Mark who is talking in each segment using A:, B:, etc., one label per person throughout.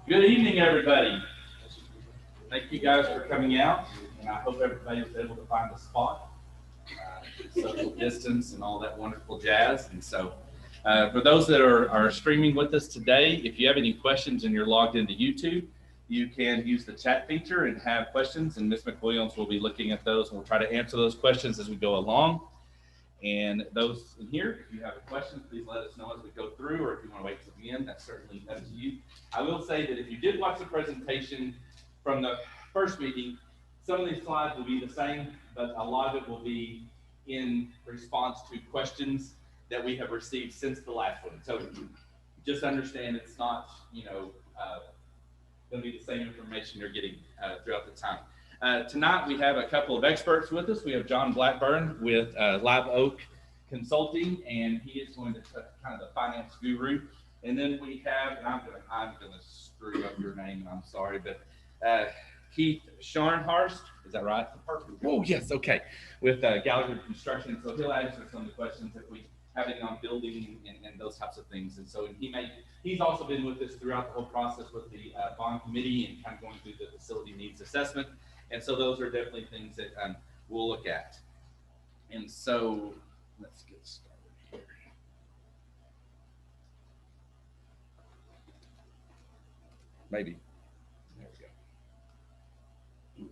A: Good evening, everybody. Thank you guys for coming out, and I hope everybody was able to find a spot, social distance, and all that wonderful jazz. And so, for those that are streaming with us today, if you have any questions and you're logged into YouTube, you can use the chat feature and have questions, and Ms. McWilliams will be looking at those, and we'll try to answer those questions as we go along. And those in here, if you have a question, please let us know as we go through, or if you want to wait till the end, that's certainly up to you. I will say that if you did watch the presentation from the first meeting, some of these slides will be the same, but a lot of it will be in response to questions that we have received since the last one. So just understand it's not, going to be the same information you're getting throughout the time. Tonight we have a couple of experts with us. We have John Blackburn with Live Oak Consulting, and he is going to kind of the finance guru. And then we have, and I'm gonna screw up your name, and I'm sorry, but Keith Scharnhorst, is that right? Oh yes, okay. With Gallagher Construction, so he'll answer some of the questions if we have it on building and those types of things. And so he's also been with us throughout the whole process with the bond committee and kind of going through the facility needs assessment. And so those are definitely things that we'll look at. And so let's get started here. Maybe. There we go.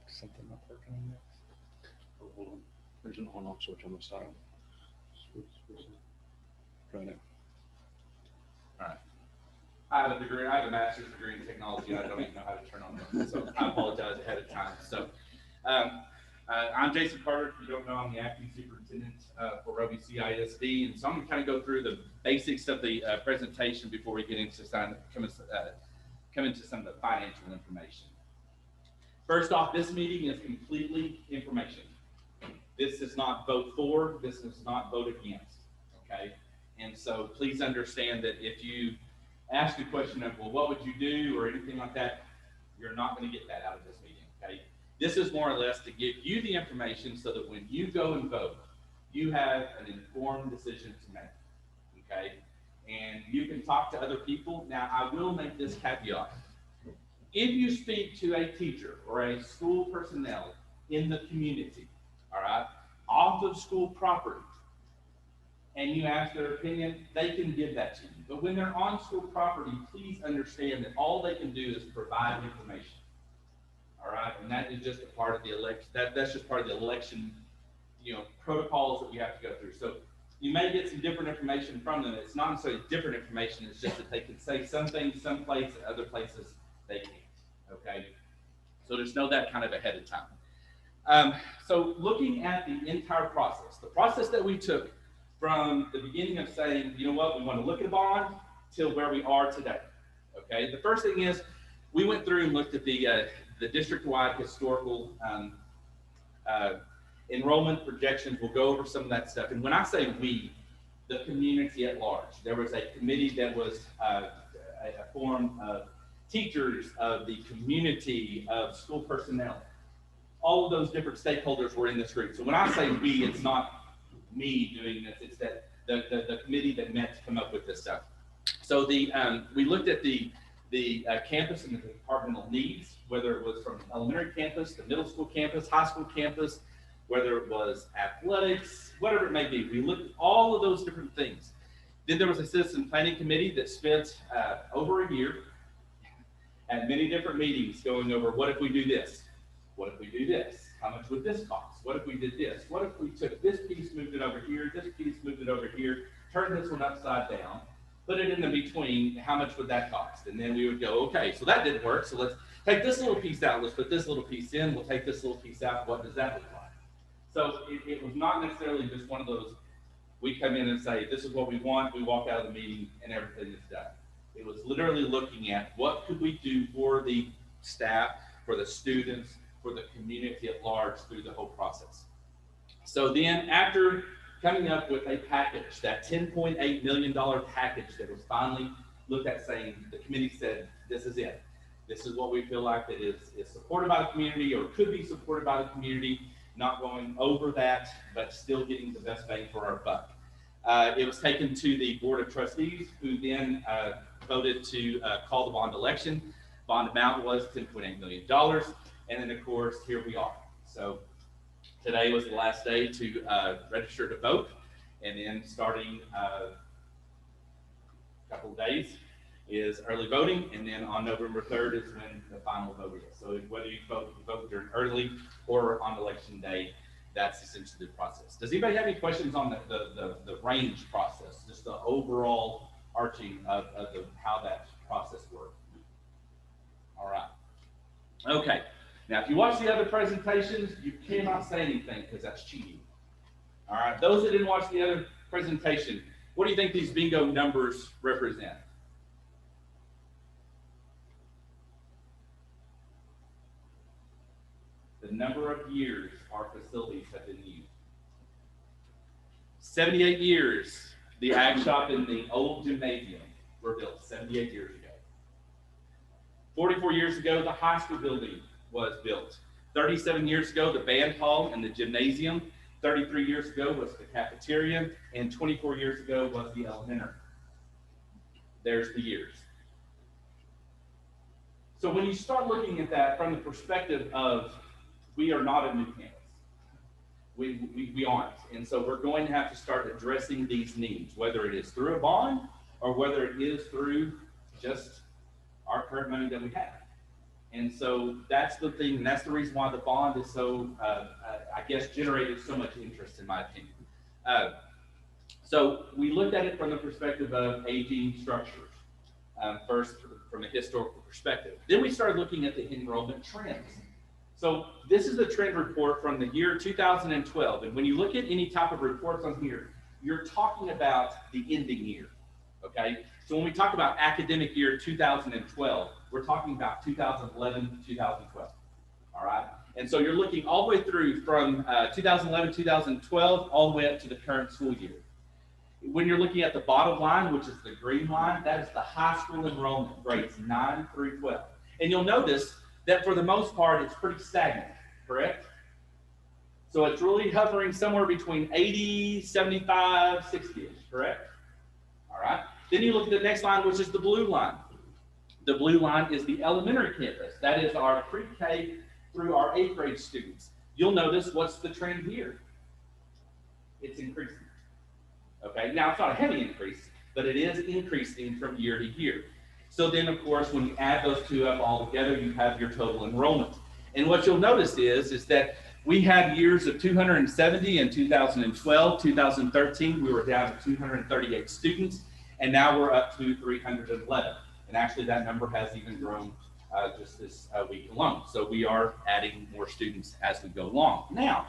A: Something not working on this?
B: Oh, hold on. There's an on-off switch on the side. Try now.
A: All right. I have a degree. I have a master's degree in technology. I don't even know how to turn on them, so I apologize ahead of time. So, I'm Jason Carter. If you don't know, I'm the acting superintendent for Roby CISD, and so I'm going to kind of go through the basics of the presentation before we get into come into some of the financial information. First off, this meeting is completely information. This is not vote for. This is not vote against. Okay, and so please understand that if you ask a question of, well, what would you do or anything like that, you're not going to get that out of this meeting, okay? This is more or less to give you the information so that when you go and vote, you have an informed decision to make, okay? And you can talk to other people. Now, I will make this caveat. If you speak to a teacher or a school personnel in the community, all right, off of school property, and you ask their opinion, they can give that to you. But when they're on school property, please understand that all they can do is provide information. All right, and that is just a part of the election. That's just part of the election, protocols that we have to go through. So you may get some different information from them. It's not necessarily different information. It's just that they can say some things some place, and other places they can't. Okay, so just know that kind of ahead of time. So looking at the entire process, the process that we took from the beginning of saying, you know what, we want to look at a bond till where we are today. Okay, the first thing is we went through and looked at the district-wide historical enrollment projections. We'll go over some of that stuff. And when I say we, the community at large, there was a committee that was a form of teachers, of the community, of school personnel. All of those different stakeholders were in this group. So when I say we, it's not me doing this, it's that the committee that met to come up with this stuff. So we looked at the campus and the departmental needs, whether it was from the elementary campus, the middle school campus, high school campus, whether it was athletics, whatever it may be. We looked at all of those different things. Then there was a citizen planning committee that spent over a year at many different meetings going over, what if we do this? What if we do this? How much would this cost? What if we did this? What if we took this piece, moved it over here, this piece, moved it over here, turned this one upside down, put it in the between, how much would that cost? And then we would go, okay, so that didn't work, so let's take this little piece out, let's put this little piece in, we'll take this little piece out, what does that look like? So it was not necessarily just one of those, we come in and say, this is what we want, we walk out of the meeting and everything is done. It was literally looking at what could we do for the staff, for the students, for the community at large through the whole process. So then after coming up with a package, that $10.8 million package that was finally looked at, saying, the committee said, this is it. This is what we feel like that is supported by the community or could be supported by the community, not going over that, but still getting the best bang for our buck. It was taken to the Board of Trustees, who then voted to call the bond election. Bond amount was $10.8 million. And then, of course, here we are. So today was the last day to register to vote. And then starting a couple of days is early voting. And then on November 3rd is when the final vote is. So whether you vote during early or on election day, that's essentially the process. Does anybody have any questions on the range process, just the overall arching of how that process works? All right. Okay. Now, if you watch the other presentations, you cannot say anything because that's cheating. All right. Those that didn't watch the other presentation, what do you think these bingo numbers represent? The number of years our facilities have been used. 78 years, the ag shop in the old gymnasium were built 78 years ago. 44 years ago, the high school building was built. 37 years ago, the band hall and the gymnasium. 33 years ago was the cafeteria, and 24 years ago was the elementary. There's the years. So when you start looking at that from the perspective of we are not a new campus. We aren't. And so we're going to have to start addressing these needs, whether it is through a bond or whether it is through just our current money that we have. And so that's the thing, and that's the reason why the bond is so, I guess, generated so much interest, in my opinion. So we looked at it from the perspective of aging structures, first from a historical perspective. Then we started looking at the enrollment trends. So this is the trend report from the year 2012. And when you look at any type of reports on here, you're talking about the ending year, okay? So when we talk about academic year 2012, we're talking about 2011 to 2012, all right? And so you're looking all the way through from 2011, 2012, all the way up to the current school year. When you're looking at the bottom line, which is the green line, that is the high school enrollment grades 9 through 12. And you'll notice that for the most part, it's pretty stagnant, correct? So it's really hovering somewhere between 80, 75, 60-ish, correct? All right. Then you look at the next line, which is the blue line. The blue line is the elementary campus. That is our pre-K through our 8th grade students. You'll notice what's the trend here? It's increasing. Okay, now it's not a heavy increase, but it is increasing from year to year. So then, of course, when you add those two up all together, you have your total enrollment. And what you'll notice is that we had years of 270 in 2012, 2013, we were down to 238 students, and now we're up to 311. And actually that number has even grown just this week alone. So we are adding more students as we go along. Now,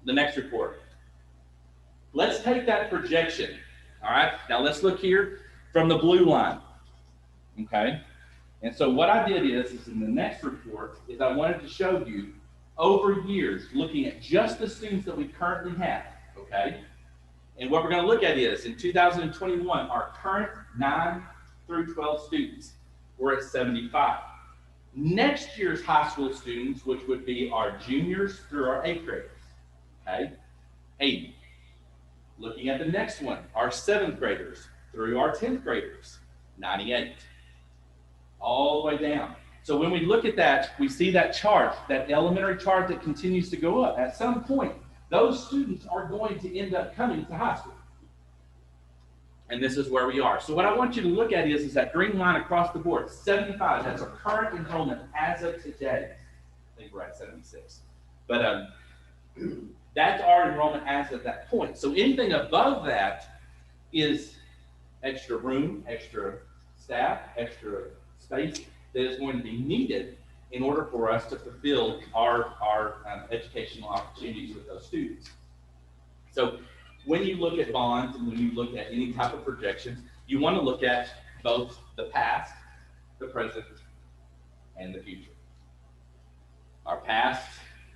A: the next report. Let's take that projection, all right? Now let's look here from the blue line. Okay, and so what I did is in the next report is I wanted to show you over years, looking at just the students that we currently have, okay? And what we're going to look at is in 2021, our current 9 through 12 students were at 75. Next year's high school students, which would be our juniors through our 8th graders, okay, 80. Looking at the next one, our 7th graders through our 10th graders, 98. All the way down. So when we look at that, we see that chart, that elementary chart that continues to go up. At some point, those students are going to end up coming to high school. And this is where we are. So what I want you to look at is that green line across the board, 75. That's our current enrollment as of today. I think we're at 76. But that's our enrollment as of that point. So anything above that is extra room, extra staff, extra space that is going to be needed in order for us to fulfill our educational opportunities with those students. So when you look at bonds and when you look at any type of projections, you want to look at both the past, the present, and the future. Our past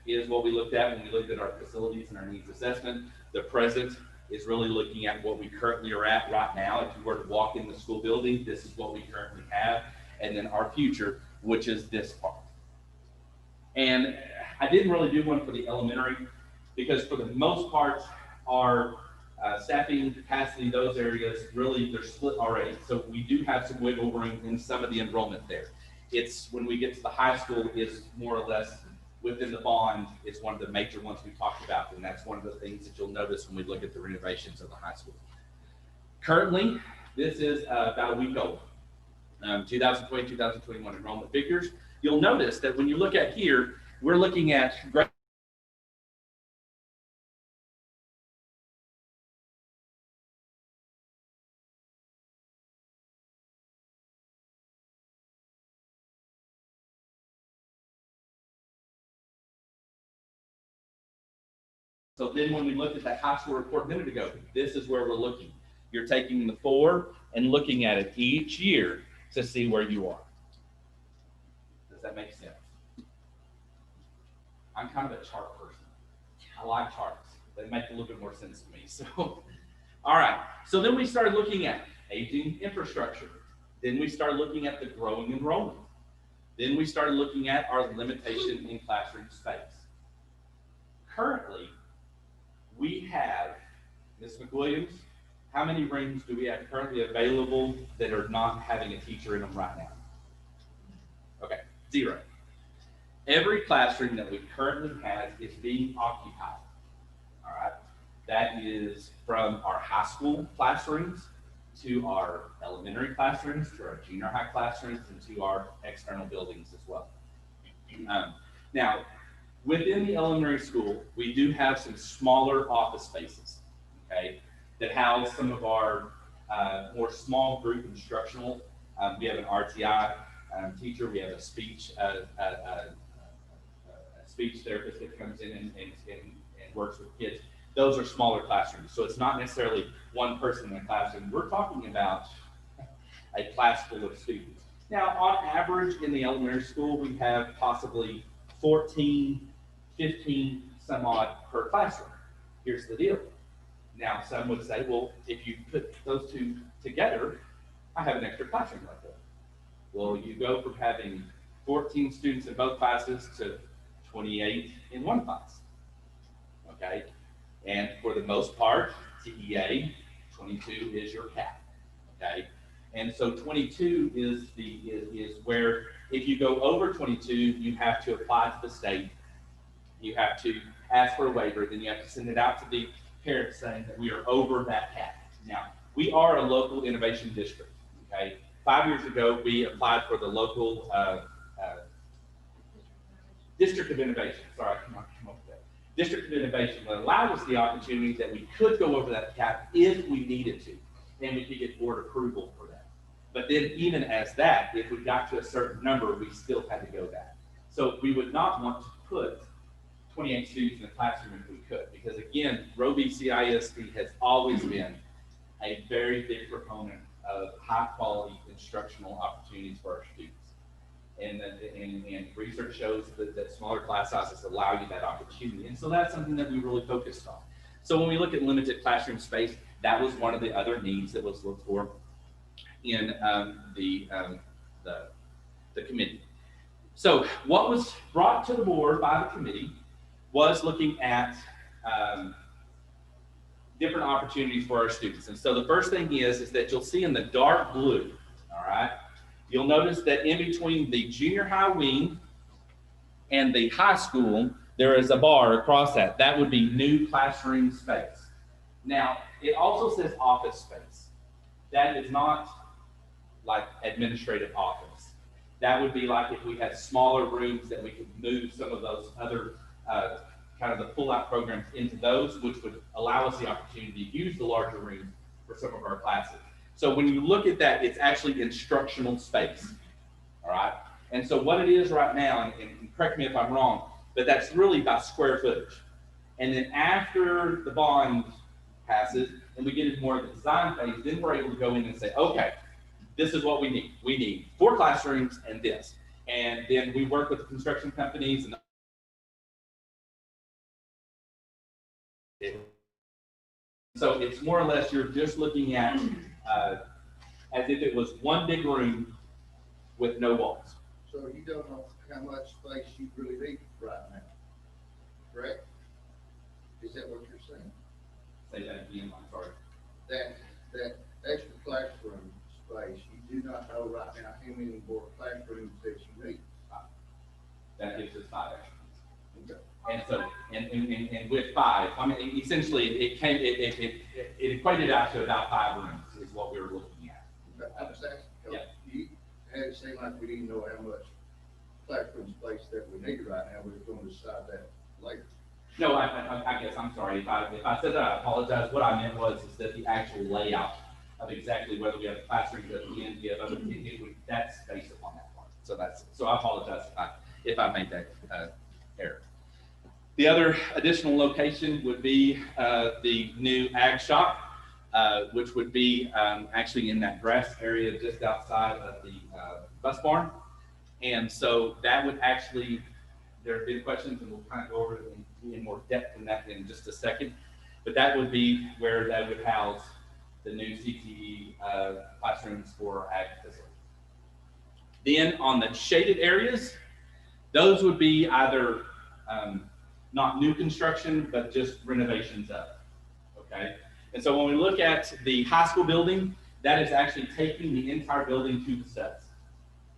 A: is what we looked at when we looked at our facilities and our needs assessment. The present is really looking at what we currently are at right now. If you were to walk in the school building, this is what we currently have. And then our future, which is this part. And I didn't really do one for the elementary because for the most part, our Staffing, capacity, those areas, really, they're split already. So we do have some wiggle room in some of the enrollment there. It's when we get to the high school is more or less within the bond is one of the major ones we talked about. And that's one of the things that you'll notice when we look at the renovations of the high school. Currently, this is about a week old. 2020, 2021 enrollment figures. You'll notice that when you look at here, we're looking at so then when we looked at that high school report a minute ago, this is where we're looking. You're taking the 4 and looking at it each year to see where you are. Does that make sense? I'm kind of a chart person. I like charts. They make a little bit more sense to me. So, all right. So then we started looking at aging infrastructure. Then we started looking at the growing enrollment. Then we started looking at our limitation in classroom space. Currently, we have, Ms. McWilliams, how many rooms do we have currently available that are not having a teacher in them right now? Okay, 0. Every classroom that we currently have is being occupied. All right, that is from our high school classrooms to our elementary classrooms, to our junior high classrooms, and to our external buildings as well. Now, within the elementary school, we do have some smaller office spaces, okay, that house some of our more small group instructional. We have an RTI teacher, we have a speech therapist that comes in and works with kids. Those are smaller classrooms, so it's not necessarily one person in a classroom. We're talking about a class full of students. Now, on average in the elementary school, we have possibly 14, 15, some odd per classroom. Here's the deal. Now, some would say, well, if you put those two together, I have an extra classroom right there. Well, you go from having 14 students in both classes to 28 in one class, okay? And for the most part, CTE Ag, 22 is your cap, okay? And so 22 is where if you go over 22, you have to apply to the state. You have to ask for a waiver, then you have to send it out to the parents saying that we are over that cap. Now, we are a local innovation district, okay? 5 years ago, we applied for the local District of Innovation. Sorry, I come up with that. District of Innovation that allowed us the opportunity that we could go over that cap if we needed to, and we could get board approval for that. But then even as that, if we got to a certain number, we still had to go back. So we would not want to put 28 students in a classroom if we could, because again, Roe v. CISD has always been a very big proponent of high quality instructional opportunities for our students. And research shows that smaller class sizes allow you that opportunity. And so that's something that we really focused on. So when we look at limited classroom space, that was one of the other needs that was looked for in the committee. So what was brought to the board by the committee was looking at different opportunities for our students. And so the first thing is that you'll see in the dark blue, all right, you'll notice that in between the junior high wing and the high school, there is a bar across that. That would be new classroom space. Now, it also says office space. That is not like administrative office. That would be like if we had smaller rooms that we could move some of those other kind of the pull-out programs into those, which would allow us the opportunity to use the larger rooms for some of our classes. So when you look at that, it's actually instructional space, all right? And so what it is right now, and correct me if I'm wrong, but that's really by square footage. And then after the bond passes and we get into more of the design phase, then we're able to go in and say, okay, this is what we need. We need 4 classrooms and this. And then we work with the construction companies. And so it's more or less you're just looking at as if it was one big room with no walls.
C: So you don't know how much space you really need right now, correct? Is that what you're saying?
A: say that again, I'm sorry.
C: That extra classroom space, you do not know right now how many more classrooms that you need.
A: That gives us 5 extra.
C: Okay.
A: And so, and with 5, I mean, essentially, it equated out to about 5 rooms is what we were looking at.
C: I'm just asking,
A: Yeah.
C: you had it seem like we didn't know how much classroom space that we need right now, we were going to decide that later.
A: No, I guess, I'm sorry, if I said that, I apologize. What I meant was is that the actual layout of exactly whether we have classrooms at the end, we have other, that's based upon that part. So I apologize if I made that error. The other additional location would be the new ag shop, which would be actually in that grass area just outside of the bus barn. And so that would actually, there have been questions, and we'll kind of go over it in more depth in that in just a second. But that would be where that would house the new CTE classrooms for Ag Facility. Then on the shaded areas, those would be either not new construction, but just renovations of it, okay? And so when we look at the high school building, that is actually taking the entire building to the steps,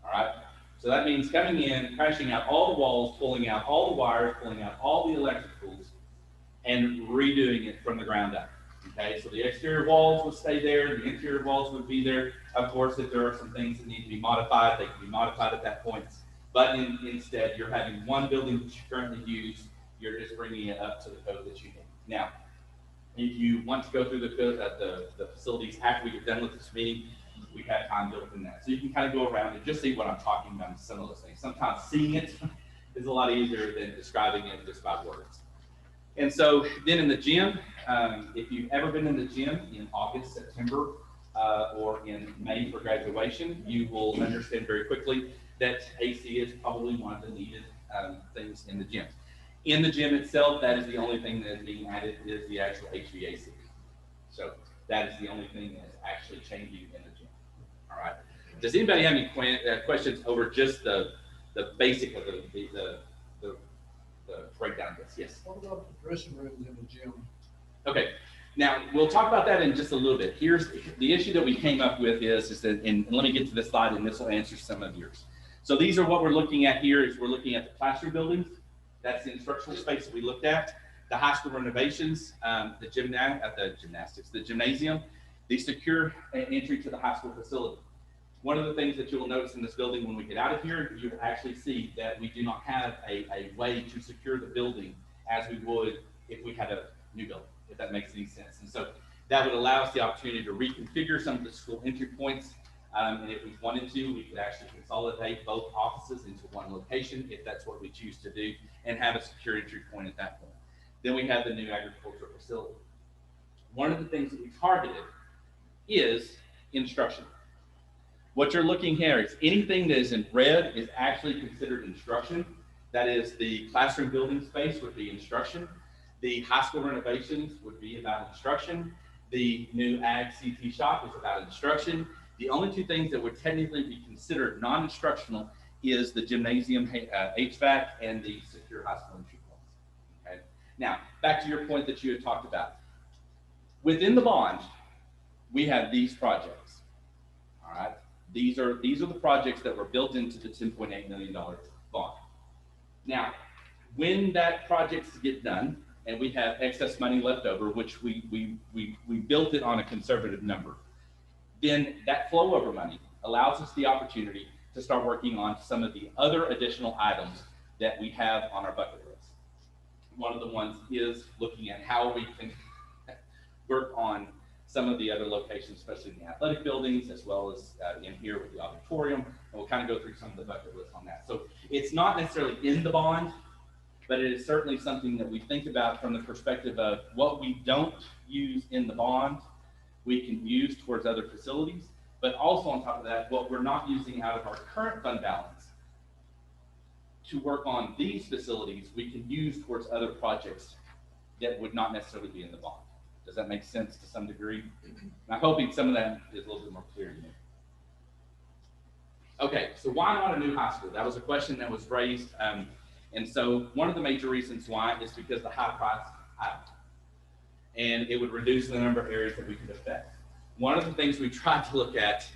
A: all right? So that means coming in, crashing out all the walls, pulling out all the wires, pulling out all the electricals, and redoing it from the ground up, okay? So the exterior walls would stay there, the interior walls would be there. Of course, if there are some things that need to be modified, they can be modified at that point. But instead, you're having one building that you currently use, you're just bringing it up to the code that you need. Now, if you want to go through the facilities after we get done with this meeting, we have time built in that. So you can kind of go around and just see what I'm talking about in some of those things. Sometimes seeing it is a lot easier than describing it just by words. And so then in the gym, if you've ever been in the gym in August, September, or in May for graduation, you will understand very quickly that AC is probably one of the needed things in the gym. In the gym itself, that is the only thing that is being added is the actual HVAC. So that is the only thing that is actually changing in the gym. All right. Does anybody have any questions over just the basic of the breakdown of this? Yes.
D: What about the dressing rooms in the gym?
A: Okay. Now we'll talk about that in just a little bit. Here's the issue that we came up with is that, and let me get to this slide, and this will answer some of yours. So these are what we're looking at here. Is we're looking at the classroom buildings. That's the instructional space that we looked at. The high school renovations, the gymnastics, the gymnasium, the secure entry to the high school facility. One of the things that you will notice in this building when we get out of here, you will actually see that we do not have a way to secure the building as we would if we had a new building, if that makes any sense. And so that would allow us the opportunity to reconfigure some of the school entry points. And if we wanted to, we could actually consolidate both offices into one location if that's what we choose to do, and have a secure entry point at that point. Then we have the new agricultural facility. One of the things that we targeted is instruction. What you're looking here is anything that is in red is actually considered instruction. That is the classroom building space would be instruction. The high school renovations would be about instruction. The new ag CT shop is about instruction. The only two things that would technically be considered non-instructional is the gymnasium HVAC and the secure high school entry points. Okay. Now, back to your point that you had talked about. Within the bond, we have these projects. All right. These are the projects that were built into the $10.8 million bond. Now, when that projects get done and we have excess money left over, which we built it on a conservative number, then that flow over money allows us the opportunity to start working on some of the other additional items that we have on our bucket list. One of the ones is looking at how we can work on some of the other locations, especially in the athletic buildings, as well as in here with the auditorium. And we'll kind of go through some of the bucket list on that. So it's not necessarily in the bond, but it is certainly something that we think about from the perspective of what we don't use in the bond, we can use towards other facilities, but also on top of that, what we're not using out of our current fund balance to work on these facilities, we can use towards other projects that would not necessarily be in the bond. Does that make sense to some degree? And I'm hoping some of that is a little bit more clear to you. Okay, so why not a new high school? That was a question that was raised. And so one of the major reasons why is because the high price item. and it would reduce the number of areas that we could affect. One of the things we tried to look at,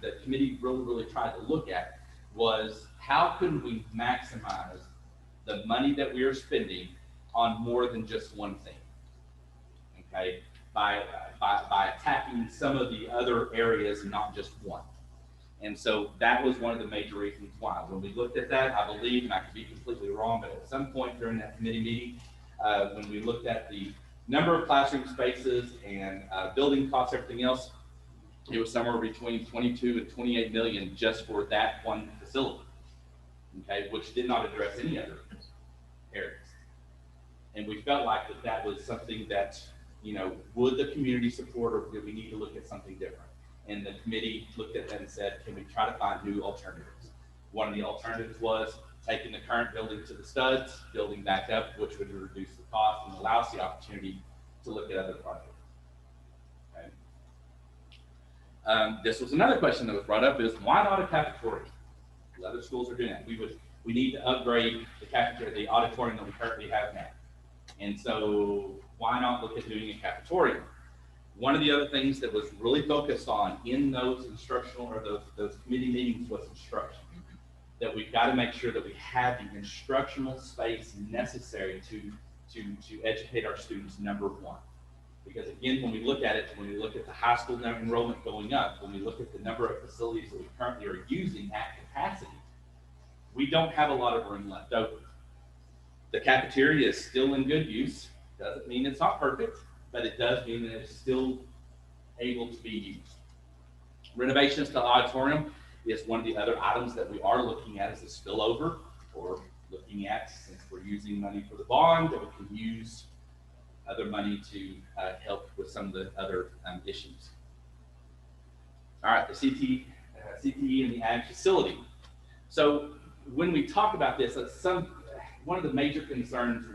A: the committee really tried to look at, was how could we maximize the money that we are spending on more than just one thing, okay? By attacking some of the other areas, not just one. And so that was one of the major reasons why. When we looked at that, I believe, and I could be completely wrong, but at some point during that committee meeting, when we looked at the number of classroom spaces and building costs, everything else, it was somewhere between 22 and 28 million just for that one facility, okay, which did not address any other areas. And we felt like that was something that, you know, would the community support, or did we need to look at something different? And the committee looked at that and said, can we try to find new alternatives? One of the alternatives was taking the current building to the studs, building back up, which would reduce the cost and allow us the opportunity to look at other projects. Okay. This was another question that was brought up, is why not a cafeteria? Other schools are doing that. We need to upgrade the cafeteria, the auditorium that we currently have now. And so why not look at doing a cafeteria? One of the other things that was really focused on in those instructional, or those committee meetings, was instruction. That we've got to make sure that we have the instructional space necessary to educate our students, number one. Because again, when we look at it, when we look at the high school enrollment going up, when we look at the number of facilities that we currently are using at capacity, we don't have a lot of room left over. The cafeteria is still in good use. Doesn't mean it's not perfect, but it does mean that it's still able to be used. Renovations to the auditorium is one of the other items that we are looking at as a spillover, or looking at, since we're using money for the bond, that we can use other money to help with some of the other issues. All right, the CTE and the Ag Facility. So when we talk about this, one of the major concerns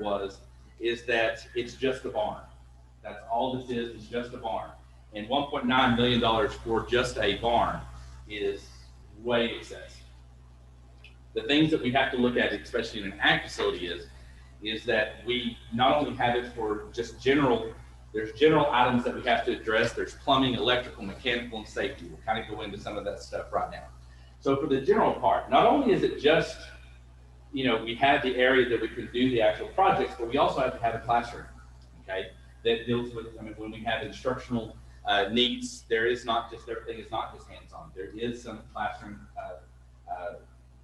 A: is that it's just a barn. That's all this is just a barn. And $1.9 million for just a barn is way excessive. The things that we have to look at, especially in an ag facility, is that we not only have it for just there's general items that we have to address. There's plumbing, electrical, mechanical, and safety. We'll kind of go into some of that stuff right now. So for the general part, not only is it just, you know, we have the area that we can do the actual projects, but we also have to have a classroom, okay, that deals with, I mean, when we have instructional needs, there is not just, everything is not just hands-on. There is some classroom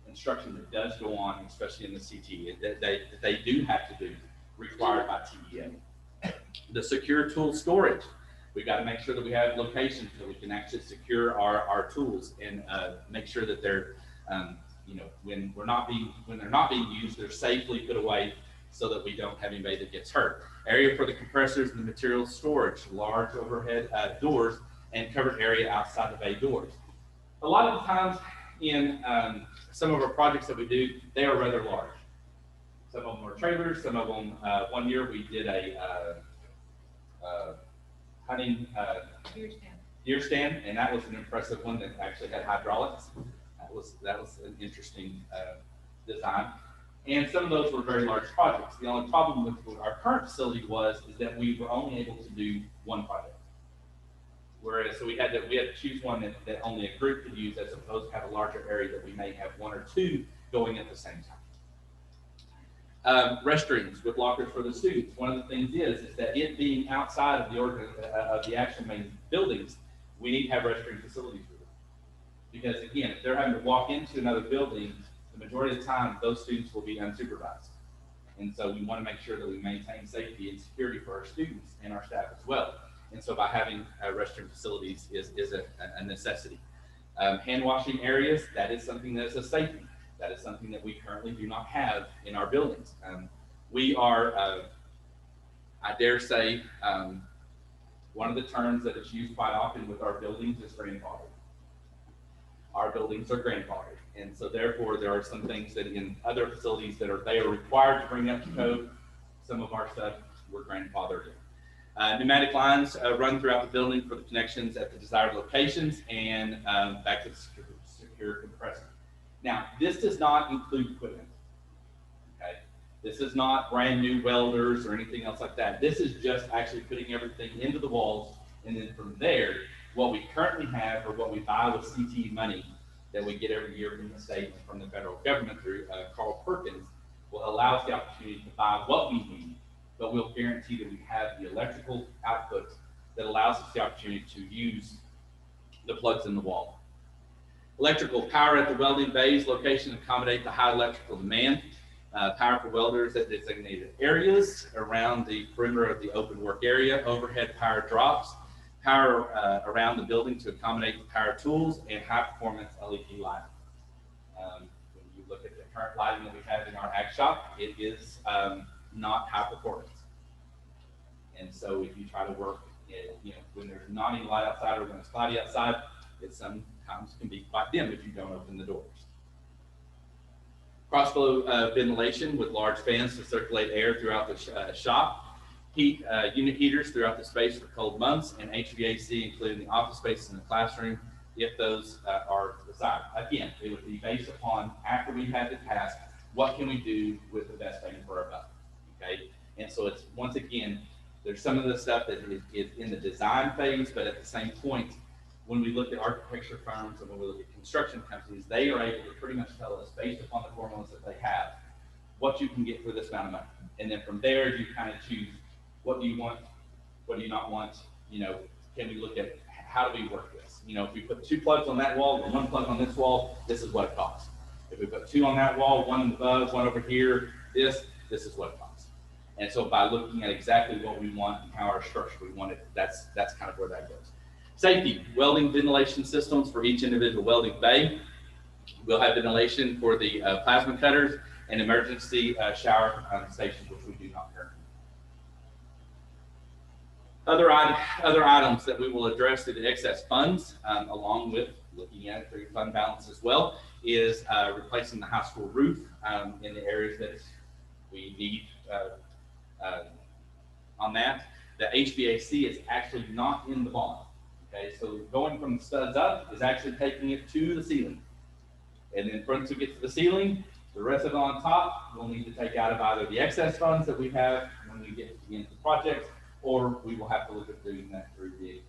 A: instruction that does go on, especially in the CTE, that they do have to do, required by TEA. The secure tool storage. We've got to make sure that we have locations that we can actually secure our tools and make sure that they're, you know, when they're not being used, they're safely put away so that we don't have anybody that gets hurt. Area for the compressors and the materials storage, large overhead doors, and covered area outside the bay doors. A lot of the times in some of our projects that we do, they are rather large. Some of them are trailers, some of them, one year we did a hunting deer stand, and that was an impressive one that actually had hydraulics. That was an interesting design. And some of those were very large projects. The only problem with our current facility is that we were only able to do one project. Whereas, so we had to choose one that only a group could use, as opposed to have a larger area that we may have one or two going at the same time. Restrooms with lockers for the students. One of the things is that it being outside of the actual main buildings, we need to have restroom facilities for them. Because again, if they're having to walk into another building, the majority of the time, those students will be unsupervised. And so we want to make sure that we maintain safety and security for our students and our staff as well. And so by having restroom facilities is a necessity. Hand washing areas, that is something that is a safety. That is something that we currently do not have in our buildings. We are, I dare say, one of the terms that is used quite often with our buildings is grandfathered. Our buildings are grandfathered. And so therefore there are some things that in other facilities they are required to bring up to code. Some of our stuff we're grandfathered in. Pneumatic lines run throughout the building for the connections at the desired locations and back to the secure compressor. Now, this does not include equipment, okay? This is not brand new welders or anything else like that. This is just actually putting everything into the walls, and then from there, what we currently have or what we buy with CTE money that we get every year from the state and from the federal government through Carl Perkins will allow us the opportunity to buy what we need, but we'll guarantee that we have the electrical output that allows us the opportunity to use the plugs in the wall. Electrical power at the welding bays location accommodate the high electrical demand. Power for welders at designated areas around the perimeter of the open work area. Overhead power drops. Power around the building to accommodate the power tools and high performance LED lighting. When you look at the current lighting that we have in our ag shop, it is not high performance. And so if you try to work, when there's not any light outside or when it's cloudy outside, it sometimes can be quite dim if you don't open the doors. Cross-flow ventilation with large fans to circulate air throughout the shop. Unit heaters throughout the space for cold months, and HVAC, including the office spaces in the classroom, if those are desired. Again, it would be based upon, after we have the task, what can we do with the best bang for our buck, okay? And so it's, once again, there's some of the stuff that is in the design phase, but at the same point, when we look at architecture firms and when we look at construction companies, they are able to pretty much tell us, based upon the formulas that they have, what you can get for this amount of money. And then from there, you kind of choose, what do you want? What do you not want? Can we look at how do we work this? If we put 2 plugs on that wall and 1 plug on this wall, this is what it costs. If we put 2 on that wall, 1 above, 1 over here, this is what it costs. And so by looking at exactly what we want and how our structure we want it, that's kind of where that goes. Safety, welding ventilation systems for each individual welding bay. We'll have ventilation for the plasma cutters and emergency shower stations, which we do not currently. Other items that we will address through the excess funds, along with looking at through fund balance as well, is replacing the high school roof in the areas that we need on that. The HVAC is actually not in the bond. Okay, so going from the studs up is actually taking it to the ceiling. And then once we get to the ceiling, the rest of it on top, we'll need to take out of either the excess funds that we have when we get into the project, or we will have to look at doing that through the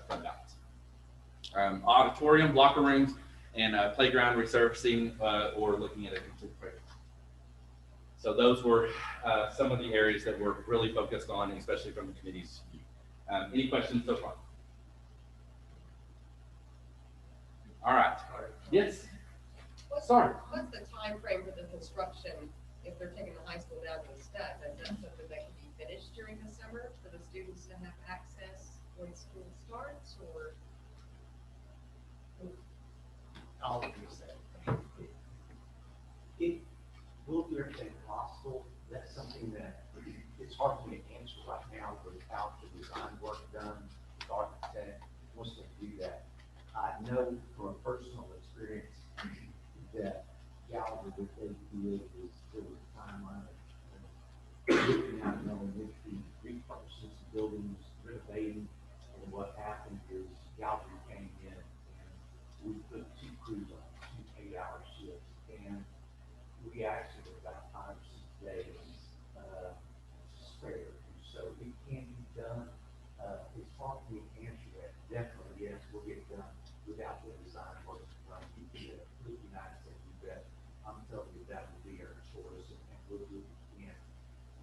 A: fund balance. Auditorium, locker rooms, and playground resurfacing, or looking at a complete project. So those were some of the areas that we're really focused on, especially from the committee's view. Any questions so far? All right. Yes.
E: What's
A: Sorry.
E: What's the time frame for the construction if they're taking the high school down to the studs? Is that something that can be finished during the summer for the students to have access when school starts, or?
F: All of you said. It will be everything possible. That's something that it's hard for me to answer right now without the design work done. The architect wants to do that. I know from a personal experience that gallery that they created is still a timeline of looking out, knowing if the repurposes buildings, renovating, and what happened is gallery came in and we put 2 crews on 2 8-hour shifts, and we actually were about 5 or 6 days spare. So it can be done. It's hard for me to answer that. Definitely, yes, we'll get it done without the design work from the United States. You bet. I'm telling you that will be our choice, and we'll do it again.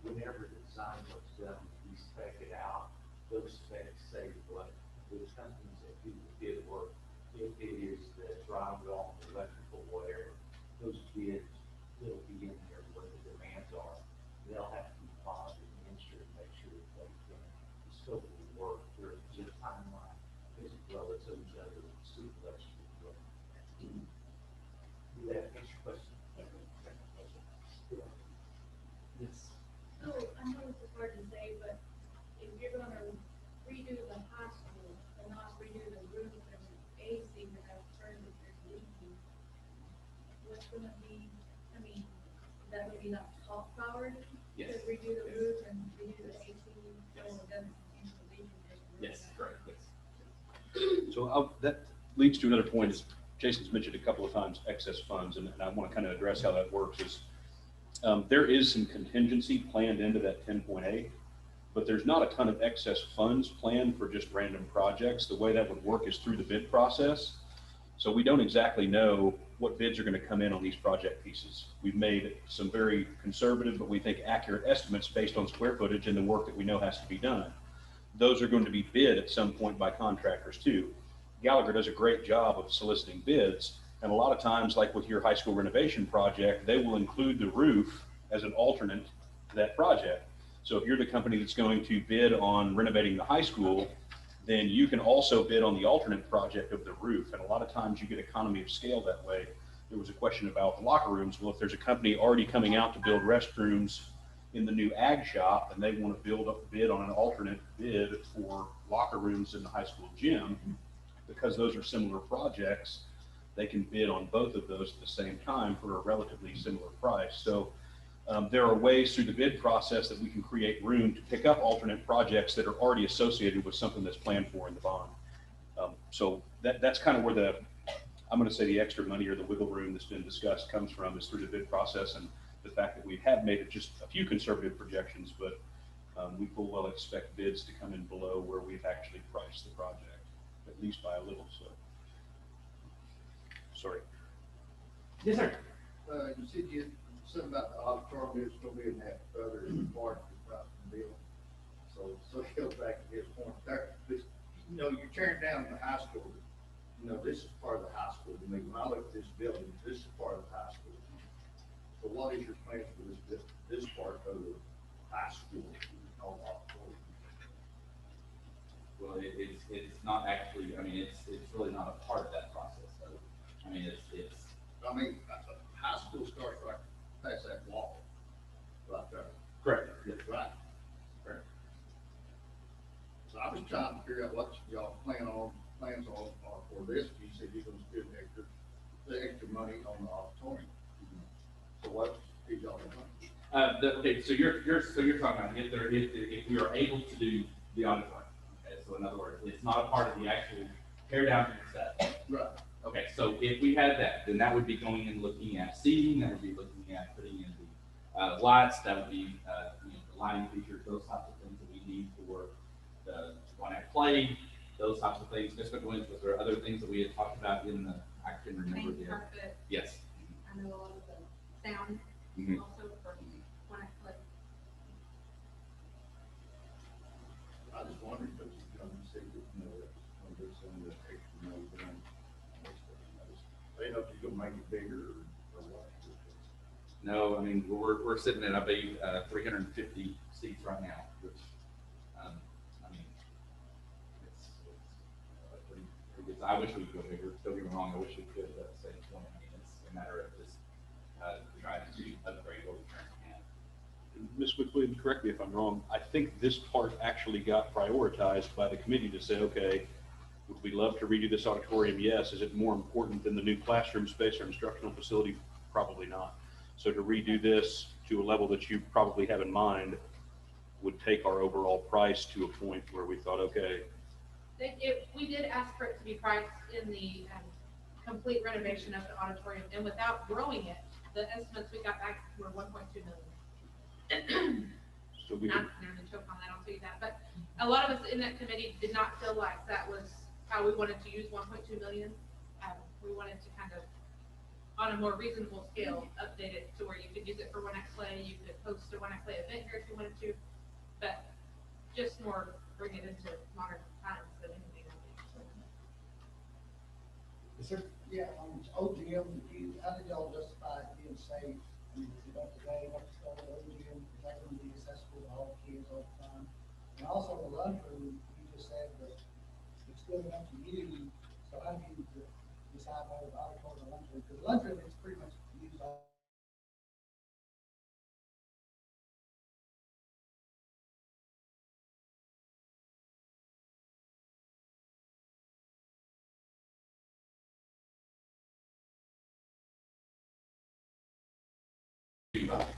F: Whenever the design work's done, we spec it out. Those specs say what the companies that do the bid work, if it is the drywall, electrical, whatever, those bids, it'll be in there what the demands are. They'll have to be positive and ensure to make sure that they can scope of the work, their timeline, as well as those other stipulations. Do that answer your question?
A: Yes.
G: So I know it's hard to say, but if you're gonna redo the high school and not redo the roof and AC that have turned if there's leaking, what's gonna be, is that gonna be not top priority?
A: Yes.
G: To redo the roof and redo the AC, so it doesn't seem to leak.
A: Yes, correct. Yes.
B: So that leads to another point is Jason's mentioned a couple of times excess funds, and I want to kind of address how that works is, there is some contingency planned into that 10.8, but there's not a ton of excess funds planned for just random projects. The way that would work is through the bid process. So we don't exactly know what bids are going to come in on these project pieces. We've made some very conservative, but we think accurate estimates based on square footage and the work that we know has to be done. Those are going to be bid at some point by contractors too. Gallagher does a great job of soliciting bids. And a lot of times, like with your high school renovation project, they will include the roof as an alternate to that project. So if you're the company that's going to bid on renovating the high school, then you can also bid on the alternate project of the roof. And a lot of times you get economy of scale that way. There was a question about the locker rooms. Well, if there's a company already coming out to build restrooms in the new ag shop and they want to bid on an alternate bid for locker rooms in the high school gym, because those are similar projects, they can bid on both of those at the same time for a relatively similar price. So there are ways through the bid process that we can create room to pick up alternate projects that are already associated with something that's planned for in the bond. So that's kind of where I'm going to say the extra money or the wiggle room that's been discussed comes from, is through the bid process, and the fact that we have made it just a few conservative projections, but we full well expect bids to come in below where we've actually priced the project, at least by a little. So, sorry.
F: Yes, sir.
C: You said something about the auditorium, it's gonna be in that other part of the building. So it goes back to his point there, but, you know, you're tearing down the high school. You know, this is part of the high school to me. When I look at this building, this is part of the high school. So what is your plan for this part of the high school? Auditorium?
A: Well, it's not actually, I mean, it's really not a part of that process. So, I mean,
C: I mean, high school starts right past that wall, right there.
A: correct. Yes.
C: Right.
A: Correct.
C: So I was trying to figure out what y'all plans on for this. You said you're gonna spend the extra money on the auditorium. So what is y'all doing?
A: Okay, so you're talking about if we are able to do the auditorium. Okay, so in other words, it's not a part of the actual tear down and stuff.
C: Right.
A: Okay, so if we had that, then that would be going and looking at seating, that would be looking at putting in the lights, that would be you know, the lighting features, those types of things that we need for the one act play, those types of things. Mr. McGuinn, was there other things that we had talked about in the, I can remember
H: Paint,
A: the,
H: carpet,
A: yes.
H: I know a lot of the sound
A: Mhm.
H: also for when I play.
C: I just wondered, because you said that, you know, on this and the extra money down. They know if you're gonna make it bigger or what.
A: No, I mean, we're sitting at, I believe, 350 seats right now, which, I mean, it's pretty good. I wish we could go bigger. Don't get me wrong, I wish we could, but at the same point, I mean, it's a matter of just trying to upgrade what we currently have.
B: Ms. McWilliams, correct me if I'm wrong. I think this part actually got prioritized by the committee to say, okay, would we love to redo this auditorium? Yes. Is it more important than the new classroom space or instructional facility? Probably not. So to redo this to a level that you probably have in mind would take our overall price to a point where we thought, okay,
H: We did ask for it to be priced in the complete renovation of the auditorium, and without growing it, the estimates we got back were 1.2 million.
B: so we
H: Not
B: could,
H: to choke on that, I'll tell you that, but a lot of us in that committee did not feel like that was how we wanted to use 1.2 million. We wanted to kind of, on a more reasonable scale, update it to where you could use it for one act play, you could host a one act play event here if you wanted to, but just more bring it into modern times than anything else.
F: Yes, sir.
D: Yeah, OGM, how did y'all justify it being safe? I mean, is it up to date, what's the OGM, is that gonna be accessible to all kids all the time? And also the lunchroom, you just said that it's good enough to you, so how do you decide whether the auditorium or lunchroom? Because lunchroom is pretty much used all.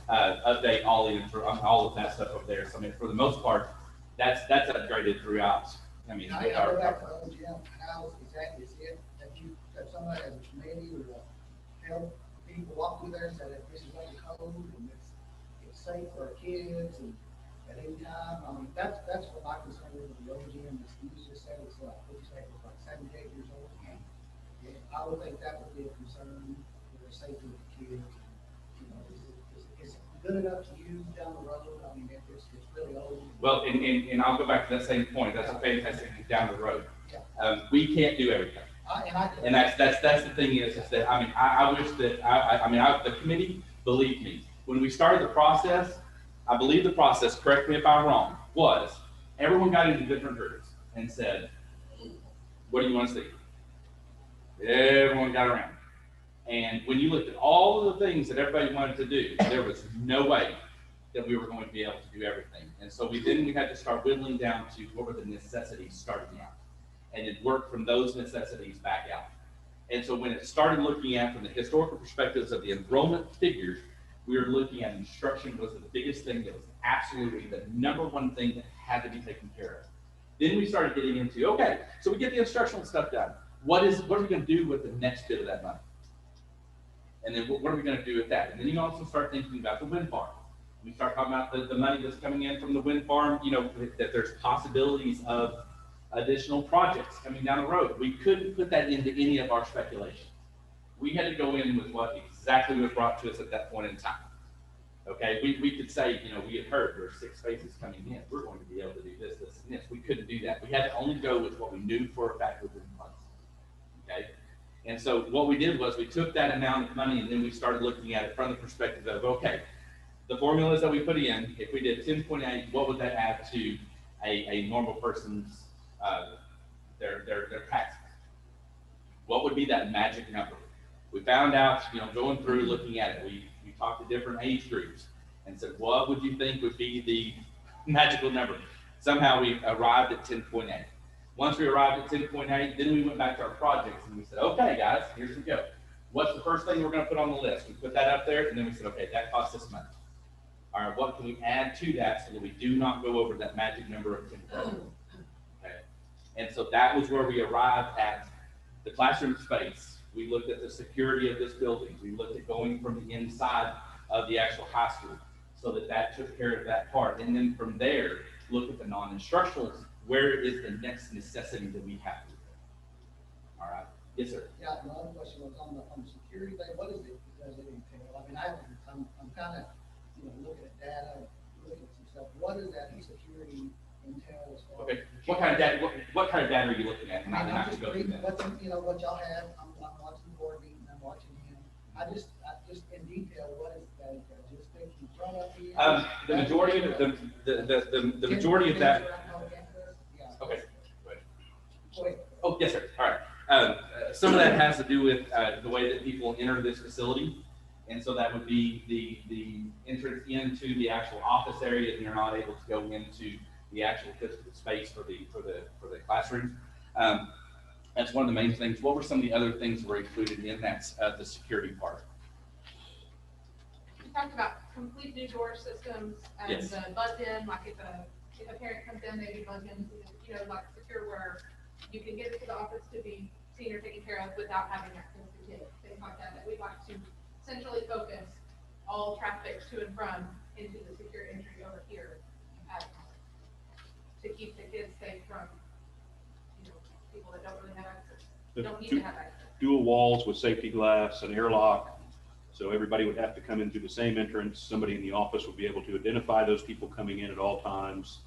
A: Update all of that stuff over there. So I mean, for the most part, that's upgraded throughout. I mean,
D: Now,
A: with
D: I go
A: our,
D: back to OGM, how exactly is it that you that somebody as a committee or to help people walk through there and say that this is what the code and it's safe for our kids and at any time. I mean, that's what my concern is with the old gym. You just said it's like, what you say, it's like 78 years old. And I would think that would be a concern for the safety of the kids. You know, is it good enough to use down the road? I mean, it's really old.
A: Well, and I'll go back to that same point. That's a fantastic thing down the road.
D: Yeah.
A: We can't do everything. And that's the thing is that, I mean, I wish that, the committee, believe me, when we started the process, I believe the process, correct me if I'm wrong, was everyone got into different groups and said, what do you want to see? Everyone got around. And when you looked at all of the things that everybody wanted to do, there was no way that we were going to be able to do everything. And so we had to start whittling down to what were the necessities starting out, and then work from those necessities back out. And so when it started looking at from the historical perspectives of the enrollment figures, we were looking at instruction was the biggest thing that was absolutely the number one thing that had to be taken care of. Then we started getting into, okay, so we get the instructional stuff done. What are we going to do with the next bit of that money? And then what are we going to do with that? And then you also start thinking about the wind farm. We start talking about the money that's coming in from the wind farm, you know, that there's possibilities of additional projects coming down the road. We couldn't put that into any of our speculation. We had to go in with what exactly was brought to us at that point in time. Okay, we could say, you know, we had heard there's 6 phases coming in. We're going to be able to do this, this, and this. We couldn't do that. We had to only go with what we knew for a fact was in place. Okay, and so what we did was we took that amount of money and then we started looking at it from the perspective of, okay, the formulas that we put in, if we did 10.8, what would that add to a normal person's their taxes? What would be that magic number? We found out, you know, going through looking at it, we talked to different age groups and said, what would you think would be the magical number? Somehow we arrived at 10.8. Once we arrived at 10.8, then we went back to our projects and we said, okay, guys, here's we go. What's the first thing we're going to put on the list? We put that up there, and then we said, okay, that costs us money. All right, what can we add to that so that we do not go over that magic number of 10? Okay, and so that was where we arrived at the classroom space. We looked at the security of this building. We looked at going from the inside of the actual high school so that took care of that part. And then from there, look at the non-instructionals. Where is the next necessity that we have to do? All right. Yes, sir.
D: Yeah, my other question was on the security thing. What is it? Does it entail? I mean, I'm kind of, you know, looking at data, looking at some stuff. What does that security entail as far
A: Okay.
D: as
A: What kind of data? What kind of data are you looking at?
D: I mean, I'm just reading what's, you know, what y'all have. I'm watching the board meeting. I'm watching him. I just in detail, what is that? Just thinking front of you.
A: The majority of the majority of that. Okay.
D: Go ahead.
A: Oh, yes, sir. All right. Some of that has to do with the way that people enter this facility. And so that would be the entrance into the actual office area, and you're not able to go into the actual physical space for the classrooms. That's one of the main things. What were some of the other things that were included in that, the security part?
H: We talked about complete new door systems and
A: Yes.
H: the buzz-in, like if a parent comes in, maybe buzz-in, you know, like secure where you can get to the office to be seen or taken care of without having access to kids, things like that, that we'd like to centrally focus all traffic to and from into the secure entry over here, to keep the kids safe from, you know, people that don't really have access, don't need to have access.
B: Dual walls with safety glass and airlock. So everybody would have to come in through the same entrance. Somebody in the office would be able to identify those people coming in at all times,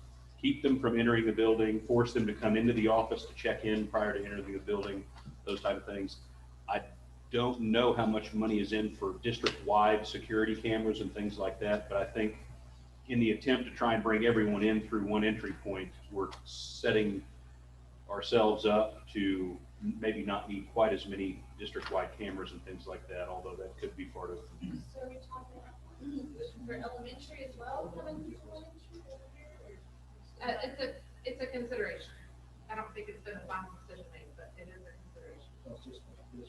B: keep them from entering the building, force them to come into the office to check in prior to entering the building, those type of things. I don't know how much money is in for district-wide security cameras and things like that, but I think in the attempt to try and bring everyone in through one entry point, we're setting ourselves up to maybe not need quite as many district-wide cameras and things like that, although that could be part of it.
G: So are we talking about for elementary as well, coming to elementary over here?
H: It's a consideration. I don't think it's been a final decision made, but it is a consideration.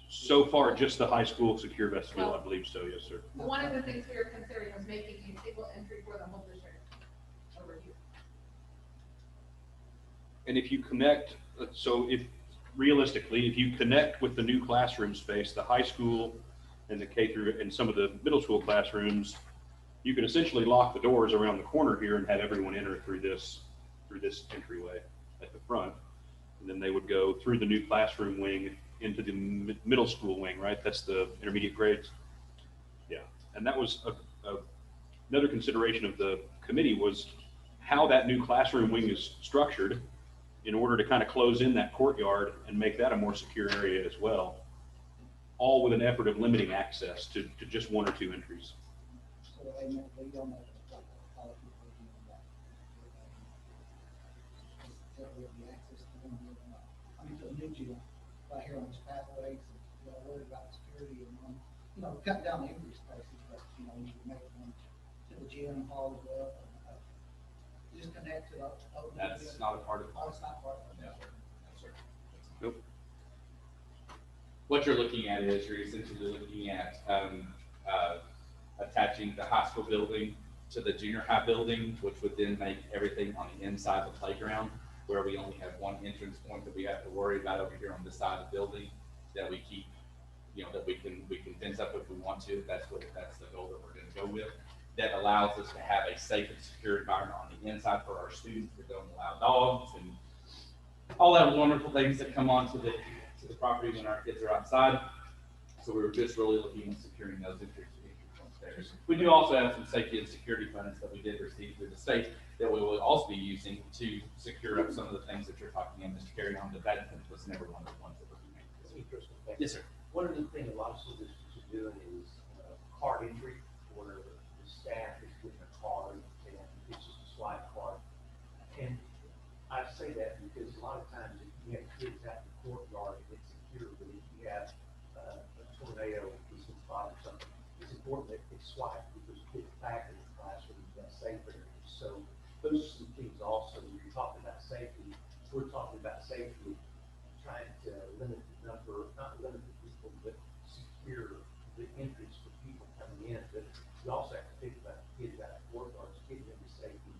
B: So far, just the high school secure vestibule, I believe so, yes, sir.
H: One of the things we are considering is making a single entry for the whole district over here.
B: And if you connect, so if realistically, if you connect with the new classroom space, the high school and the K through, and some of the middle school classrooms, you can essentially lock the doors around the corner here and have everyone enter through this entryway at the front. And then they would go through the new classroom wing into the middle school wing, right? That's the intermediate grades. Yeah, and that was another consideration of the committee was how that new classroom wing is structured in order to kind of close in that courtyard and make that a more secure area as well, all with an effort of limiting access to just one or two entries.
D: So they meant they don't know how people are doing that. There will be access to them, I mean, to the new gym, right here on this pathways, you know, worried about security and, you know, cut down the entry spaces, but, you know, you can make them to the gym, hall up, and, just connect to the.
A: That's not a part of the
D: Oh, it's not part of it.
A: No. No, sir.
B: Nope.
A: What you're looking at is you're essentially looking at attaching the high school building to the junior high building, which would then make everything on the inside of the playground, where we only have one entrance point that we have to worry about over here on this side of the building that we keep, you know, that we can fence up if we want to. That's the goal that we're going to go with. That allows us to have a safe and secure environment on the inside for our students. We don't allow dogs and all that wonderful things that come onto the property when our kids are outside. So we were just really looking at securing those entry points there. We do also have some safety and security funds that we did receive through the state that we will also be using to secure up some of the things that you're talking about, Mr. Carry on, but that was never one of the ones that were made.
F: That's interesting.
A: Yes, sir.
F: One of the things a lot of school districts are doing is card entry, where the staff is getting a card and it's just a swipe card. And I say that because a lot of times if you have kids out in the courtyard and it's secure, but if you have a tornado, piece of spot or something, it's important that it's swiped because you get back in the classroom, you've got safe areas. So those are some things also, when you're talking about safety, we're talking about safety, trying to limit the number, not limit the people, but secure the entrance for people coming in. But you also have to think about the kids out of courtyards, getting them to safety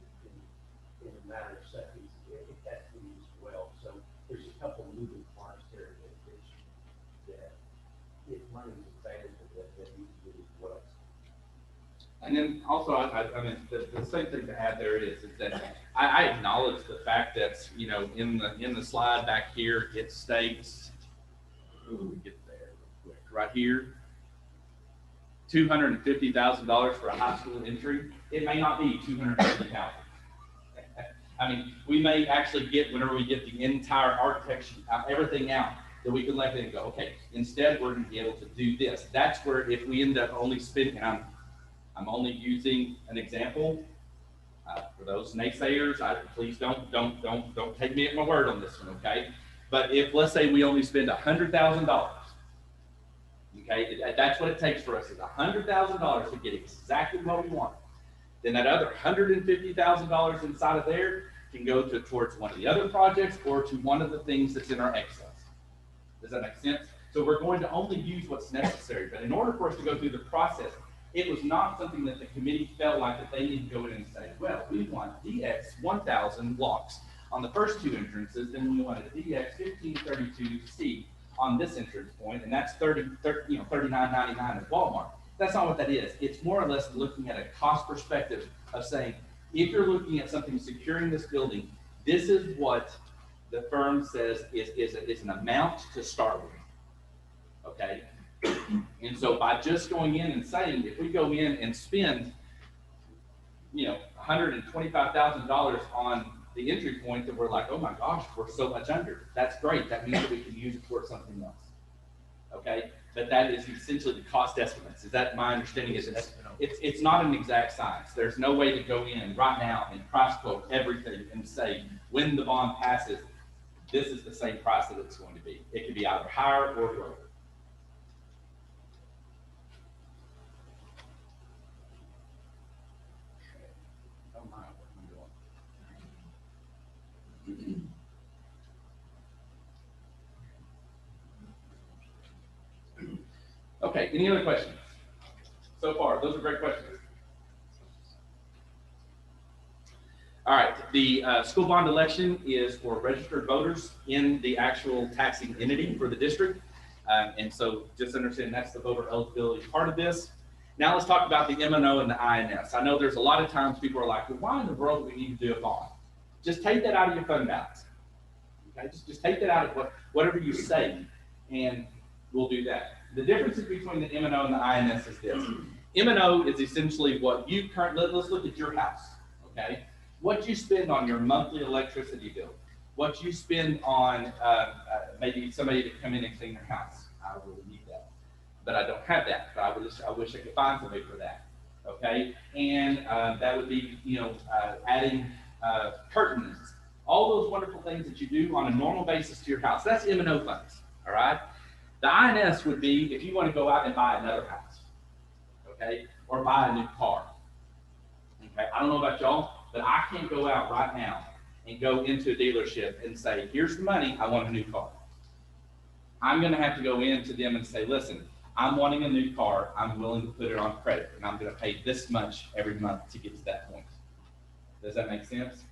F: in a matter of seconds. If that's needed as well. So there's a couple of moving parts there that if money is available, that you can do as well.
A: And then also, I mean, the same thing to add there is that I acknowledge the fact that, you know, in the slide back here, it states, ooh, we get there real quick, right here, $250,000 for a high school entry. It may not be $250,000. I mean, we may actually get, whenever we get the entire architecture, everything out, that we can let them go, okay, instead we're going to be able to do this. That's where if we end up only spending, and I'm only using an example, for those naysayers, please don't take me at my word on this one, okay? But if, let's say we only spend $100,000, okay, that's what it takes for us is $100,000 to get exactly what we want. Then that other $150,000 inside of there can go towards one of the other projects or to one of the things that's in our excess. Does that make sense? So we're going to only use what's necessary. But in order for us to go through the process, it was not something that the committee felt like that they need to go in and say, well, we want DX 1000 blocks on the first two entrances, then we wanted DX 1532C on this entrance point, and that's $39.99 at Walmart. That's not what that is. It's more or less looking at a cost perspective of saying, if you're looking at something securing this building, this is what the firm says is an amount to start with, okay? And so by just going in and saying, if we go in and spend, you know, $125,000 on the entry point, that we're like, oh my gosh, we're so much under. That's great. That means that we can use it for something else, okay? But that is essentially the cost estimates. Is that my understanding? Is it's not an exact science. There's no way to go in right now and price quote everything and say, when the bond passes, this is the same price that it's going to be. It could be either higher or lower. Oh my, what am I doing? Okay, any other questions? So far, those are great questions. All right, the school bond election is for registered voters in the actual taxing entity for the district. And so just understand that's the voter eligibility part of this. Now let's talk about the MNO and the INS. I know there's a lot of times people are like, well, why in the world do we need to do a bond? Just take that out of your fund balance. Okay, just take that out of whatever you save, and we'll do that. The differences between the MNO and the INS is this. MNO is essentially what you currently, let's look at your house, okay? What you spend on your monthly electricity bill, what you spend on maybe somebody to come in and clean your house. I really need that, but I don't have that, but I wish I could find somebody for that, okay? And that would be, adding curtains, all those wonderful things that you do on a normal basis to your house. That's MNO funds, all right? The INS would be if you want to go out and buy another house, okay, or buy a new car. Okay, I don't know about y'all, but I can't go out right now and go into a dealership and say, here's the money, I want a new car. I'm going to have to go into them and say, listen, I'm wanting a new car, I'm willing to put it on credit, and I'm going to pay this much every month to get to that point. Does that make sense?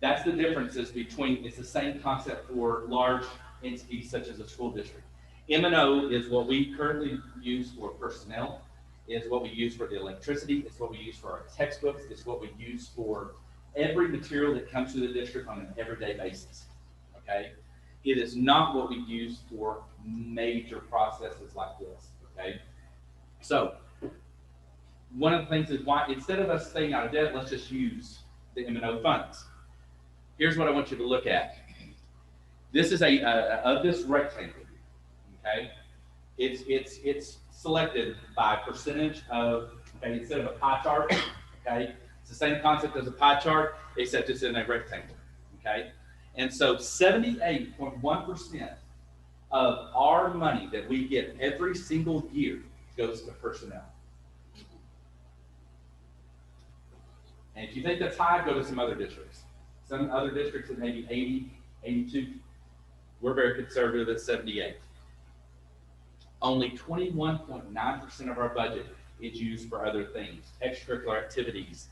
A: That's the differences between, it's the same concept for large entities such as a school district. MNO is what we currently use for personnel, is what we use for the electricity, it's what we use for our textbooks, it's what we use for every material that comes to the district on an everyday basis, okay? It is not what we use for major processes like this, okay? So, one of the things is why, instead of us staying out of debt, let's just use the MNO funds. Here's what I want you to look at. This is of this rectangle, okay? It's selected by percentage of, okay, instead of a pie chart, okay? It's the same concept as a pie chart, except it's in a rectangle, okay? And so 78.1% of our money that we get every single year goes to personnel. And if you think that's high, go to some other districts. Some other districts that may be 80, 82. We're very conservative at 78. Only 21.9% of our budget is used for other things, extracurricular activities,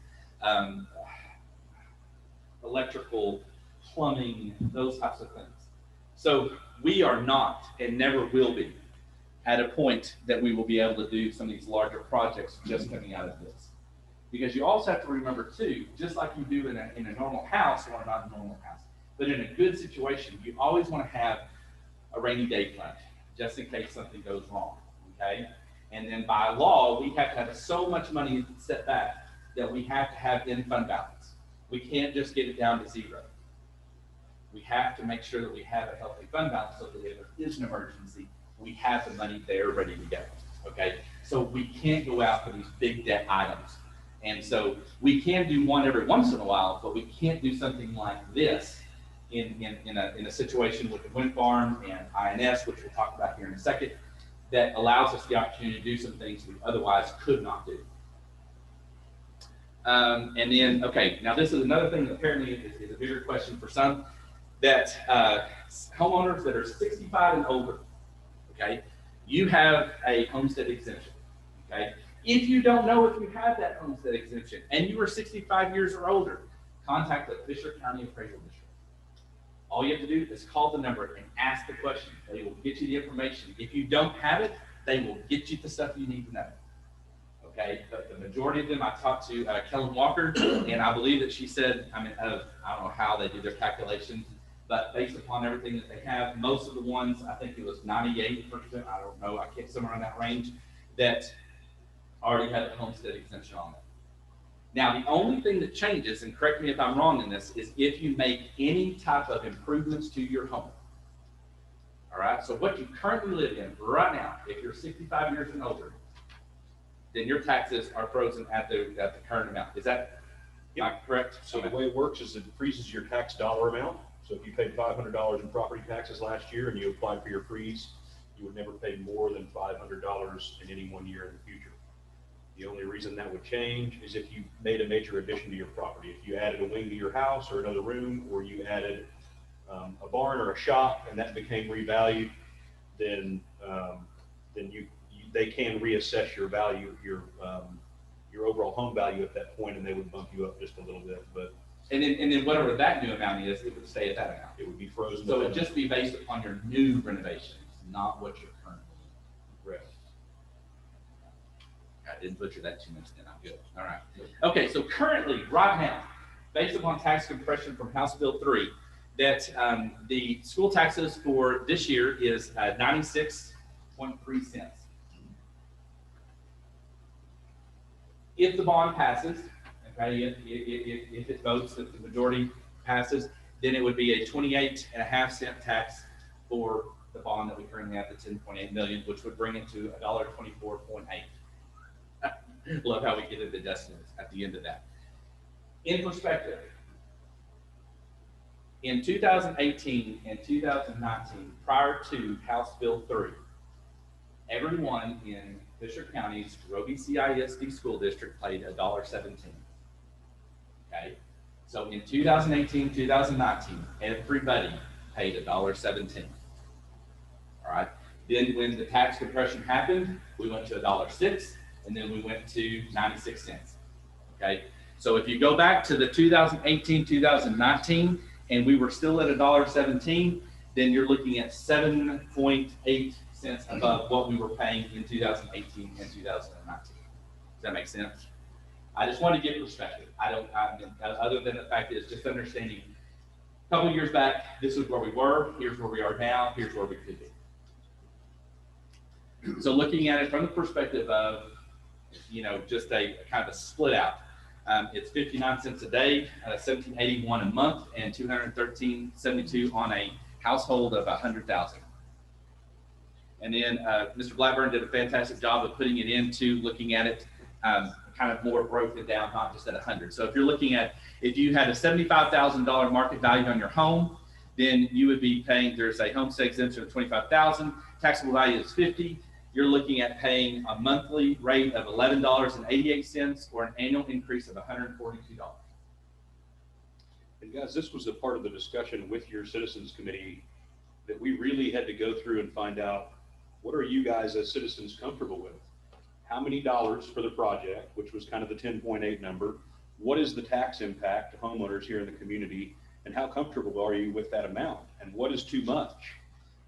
A: electrical, plumbing, those types of things. So we are not, and never will be, at a point that we will be able to do some of these larger projects just coming out of this. Because you also have to remember too, just like you do in a normal house, or not a normal house, but in a good situation, you always want to have a rainy day fund, just in case something goes wrong, okay? And then by law, we have to have so much money set back that we have to have in fund balance. We can't just get it down to zero. We have to make sure that we have a healthy fund balance so that if there is an emergency, we have the money there ready to go, okay? So we can't go out for these big debt items. And so we can do one every once in a while, but we can't do something like this in a situation with the wind farm and INS, which we'll talk about here in a second, that allows us the opportunity to do some things we otherwise could not do. And then, okay, now this is another thing that apparently is a bigger question for some, that homeowners that are 65 and older, okay, you have a homestead exemption, okay? If you don't know if you have that homestead exemption and you are 65 years or older, contact the Fisher County Appraisal District. All you have to do is call the number and ask the question. They will get you the information. If you don't have it, they will get you the stuff you need to know. Okay, but the majority of them, I talked to Kellen Walker, and I believe that she said, I don't know how they do their calculations, but based upon everything that they have, most of the ones, I think it was 98%, I don't know, I can't, somewhere in that range, that already had a homestead exemption on it. Now, the only thing that changes, and correct me if I'm wrong in this, is if you make any type of improvements to your home. All right, so what you currently live in right now, if you're 65 years and older, then your taxes are frozen at the current amount. Is that correct?
B: So the way it works is it freezes your tax dollar amount. So if you paid $500 in property taxes last year and you applied for your freeze, you would never pay more than $500 in any 1 year in the future. The only reason that would change is if you made a major addition to your property. If you added a wing to your house or another room, or you added a barn or a shop and that became revalued, then they can reassess your value, your overall home value at that point, and they would bump you up just a little bit. But
A: And then whatever that new amount is, it would stay at that amount.
B: It would be frozen.
A: So it would just be based upon your new renovations, not what you're currently.
B: Correct.
A: I didn't butcher that too much then, I'm good. All right. Okay, so currently, right now, based upon tax compression from House Bill 3, that the school taxes for this year is 96.3 cents. If the bond passes, okay, if it votes, if the majority passes, then it would be a 28.5-cent tax for the bond that we currently have, the 10.8 million, which would bring it to $1.24.8. Love how we get into the decimals at the end of that. In perspective, in 2018 and 2019, prior to House Bill 3, everyone in Fisher County's Roby CISD school district paid $1.17. Okay, so in 2018, 2019, everybody paid $1.17. All right. Then when the tax compression happened, we went to $1.06, and then we went to 96 cents. Okay, so if you go back to the 2018, 2019, and we were still at $1.17, then you're looking at 7.8 cents above what we were paying in 2018 and 2019. Does that make sense? I just want to give perspective. Other than the fact is just understanding a couple of years back, this is where we were, here's where we are now, here's where we could be. So looking at it from the perspective of, just a kind of a split out, it's 59 cents a day, 1781 a month, and 213.72 on a household of 100,000. And then Mr. Blackburn did a fantastic job of putting it into looking at it kind of more broken down, not just at 100. So if you're looking at, if you had a $75,000 market value on your home, then you would be paying, there's a homestead exemption of 25,000, taxable value is 50. You're looking at paying a monthly rate of $11.88 or an annual increase of $142.
B: And guys, this was a part of the discussion with your citizens committee that we really had to go through and find out, what are you guys as citizens comfortable with? How many dollars for the project, which was kind of the 10.8 number? What is the tax impact to homeowners here in the community? And how comfortable are you with that amount? And what is too much?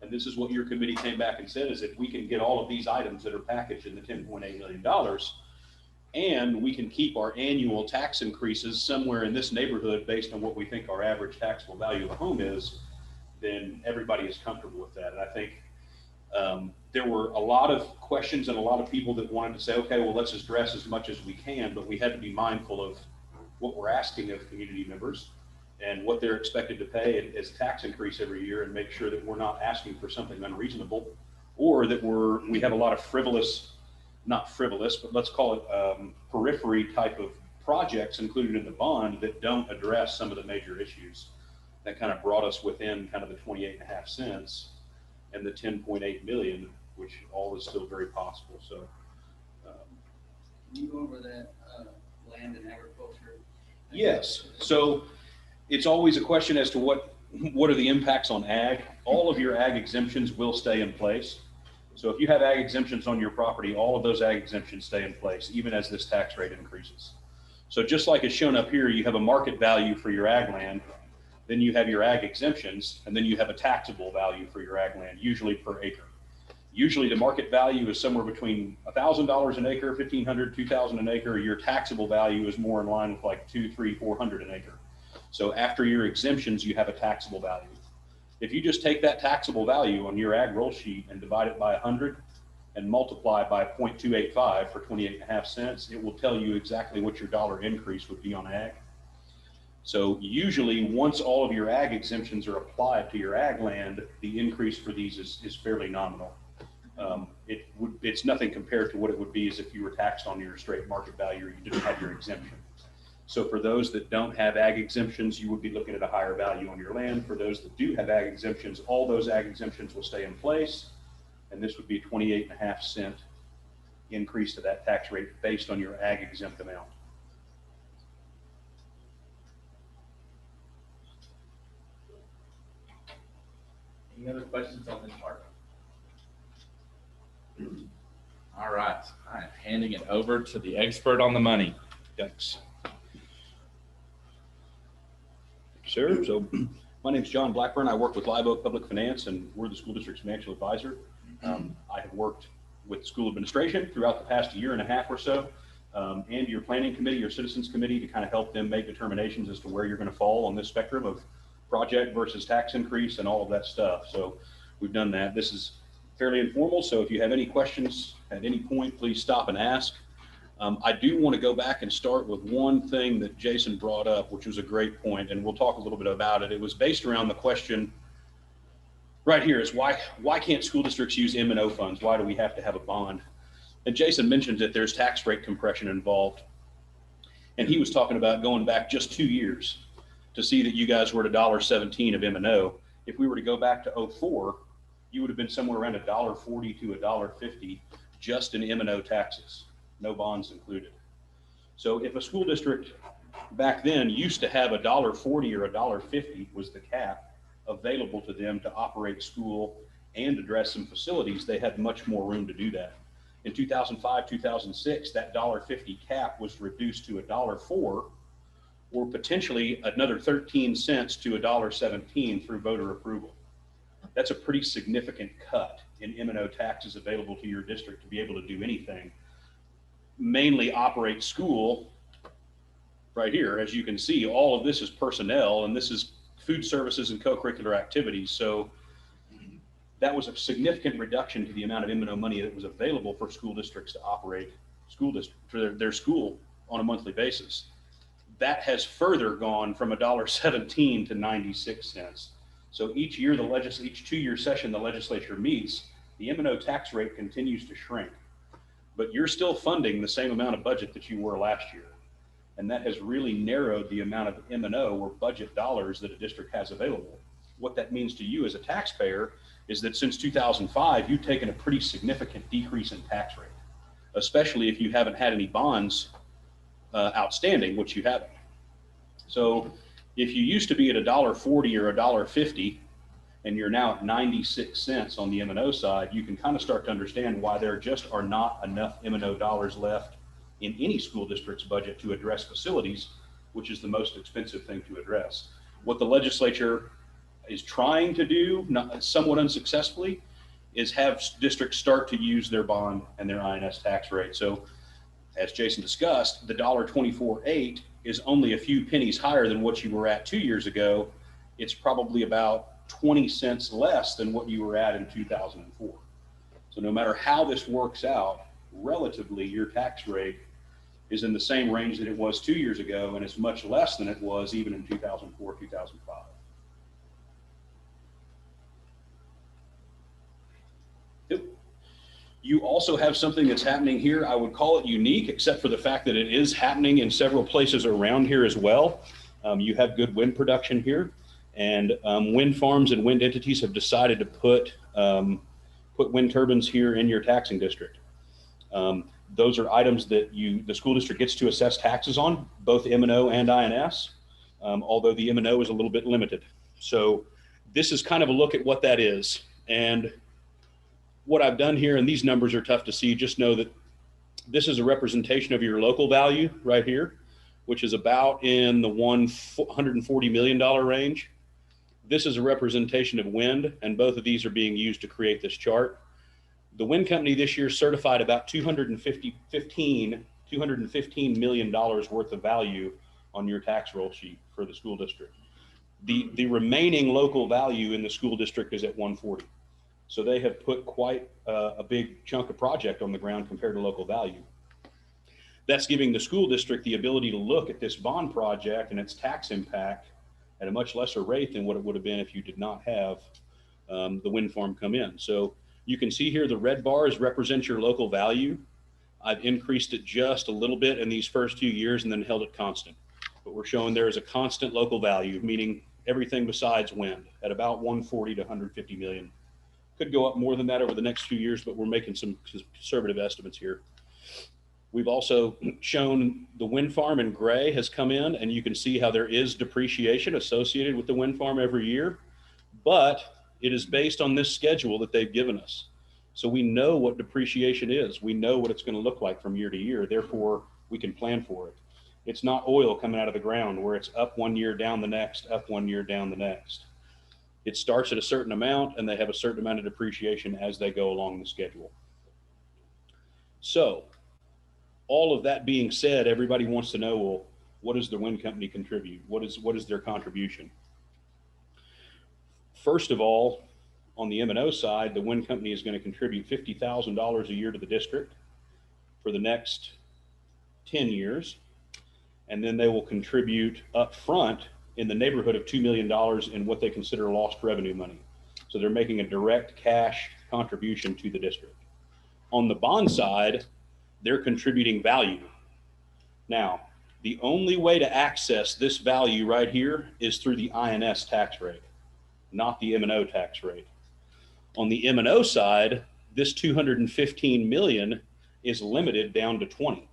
B: And this is what your committee came back and said, is that we can get all of these items that are packaged in the $10.8 million, and we can keep our annual tax increases somewhere in this neighborhood based on what we think our average taxable value of a home is, then everybody is comfortable with that. And I think there were a lot of questions and a lot of people that wanted to say, okay, well, let's address as much as we can, but we had to be mindful of what we're asking of community members and what they're expected to pay as a tax increase every year, and make sure that we're not asking for something unreasonable, or that we have a lot of not frivolous, but let's call it periphery type of projects included in the bond that don't address some of the major issues that kind of brought us within kind of the 28.5 cents and the 10.8 million, which all is still very possible. So
I: Can you go over that land and agriculture?
B: yes, so it's always a question as to what are the impacts on ag. All of your ag exemptions will stay in place. So if you have ag exemptions on your property, all of those ag exemptions stay in place, even as this tax rate increases. So just like it's shown up here, you have a market value for your ag land, then you have your ag exemptions, and then you have a taxable value for your ag land, usually per acre. Usually the market value is somewhere between $1,000 an acre, $1,500, $2,000 an acre. Your taxable value is more in line with like $200, $300, $400 an acre. So after your exemptions, you have a taxable value. If you just take that taxable value on your ag roll sheet and divide it by 100 and multiply by 0.285 for 28.5 cents, it will tell you exactly what your dollar increase would be on ag. So usually once all of your ag exemptions are applied to your ag land, the increase for these is fairly nominal. It's nothing compared to what it would be as if you were taxed on your straight market value or you didn't have your exemption. So for those that don't have ag exemptions, you would be looking at a higher value on your land. For those that do have ag exemptions, all those ag exemptions will stay in place. And this would be a 28.5 cent increase to that tax rate based on your ag exempt amount.
A: Any other questions on this part? All right, I am handing it over to the expert on the money.
B: Thanks. Sir. So my name's John Blackburn. I work with Live Oak Public Finance, and we're the school district's financial advisor. I have worked with school administration throughout the past year and a half or so, and your planning committee, your citizens committee, to kind of help them make determinations as to where you're going to fall on this spectrum of project versus tax increase and all of that stuff. So we've done that. This is fairly informal, so if you have any questions at any point, please stop and ask. I do want to go back and start with one thing that Jason brought up, which was a great point, and we'll talk a little bit about it. It was based around the question right here is why can't school districts use MNO funds? Why do we have to have a bond? And Jason mentioned that there's tax rate compression involved. And he was talking about going back just 2 years to see that you guys were at $1.17 of MNO. If we were to go back to 04, you would have been somewhere around $1.40 to $1.50 just in MNO taxes, no bonds included. So if a school district back then used to have $1.40 or $1.50 was the cap available to them to operate school and address some facilities, they had much more room to do that. In 2005, 2006, that $1.50 cap was reduced to $1.04, or potentially another 13 cents to $1.17 through voter approval. That's a pretty significant cut in MNO taxes available to your district to be able to do anything. Mainly operate school right here. As you can see, all of this is personnel, and this is food services and co-curricular activities. So that was a significant reduction to the amount of MNO money that was available for school districts to operate for their school on a monthly basis. That has further gone from $1.17 to 96 cents. So each year, each 2-year session the legislature meets, the MNO tax rate continues to shrink, but you're still funding the same amount of budget that you were last year. And that has really narrowed the amount of MNO or budget dollars that a district has available. What that means to you as a taxpayer is that since 2005, you've taken a pretty significant decrease in tax rate, especially if you haven't had any bonds outstanding, which you haven't. So if you used to be at $1.40 or $1.50, and you're now at 96 cents on the MNO side, you can kind of start to understand why there just are not enough MNO dollars left in any school district's budget to address facilities, which is the most expensive thing to address. What the legislature is trying to do, somewhat unsuccessfully, is have districts start to use their bond and their INS tax rate. So as Jason discussed, the $1.24.8 is only a few pennies higher than what you were at 2 years ago. It's probably about 20 cents less than what you were at in 2004. So no matter how this works out, relatively your tax rate is in the same range that it was 2 years ago, and it's much less than it was even in 2004, 2005. You also have something that's happening here. I would call it unique, except for the fact that it is happening in several places around here as well. You have good wind production here, and wind farms and wind entities have decided to put wind turbines here in your taxing district. Those are items that the school district gets to assess taxes on, both MNO and INS, although the MNO is a little bit limited. So this is kind of a look at what that is. And what I've done here, and these numbers are tough to see, just know that this is a representation of your local value right here, which is about in the $140 million range. This is a representation of wind, and both of these are being used to create this chart. The wind company this year certified about $215 million worth of value on your tax roll sheet for the school district. The remaining local value in the school district is at 140. So they have put quite a big chunk of project on the ground compared to local value. That's giving the school district the ability to look at this bond project and its tax impact at a much lesser rate than what it would have been if you did not have the wind farm come in. So you can see here the red bars represent your local value. I've increased it just a little bit in these first few years and then held it constant. But we're showing there is a constant local value, meaning everything besides wind, at about 140 to 150 million. Could go up more than that over the next few years, but we're making some conservative estimates here. We've also shown the wind farm in gray has come in, and you can see how there is depreciation associated with the wind farm every year, but it is based on this schedule that they've given us. So we know what depreciation is. We know what it's going to look like from year to year. Therefore, we can plan for it. It's not oil coming out of the ground where it's up 1 year, down the next, up 1 year, down the next. It starts at a certain amount and they have a certain amount of depreciation as they go along the schedule. So all of that being said, everybody wants to know, well, what does the wind company contribute? What is their contribution? First of all, on the MNO side, the wind company is going to contribute $50,000 a year to the district for the next 10 years. And then they will contribute up front in the neighborhood of $2 million in what they consider lost revenue money. So they're making a direct cash contribution to the district. On the bond side, they're contributing value. Now, the only way to access this value right here is through the INS tax rate, not the MNO tax rate. On the MNO side, this 215 million is limited down to 20.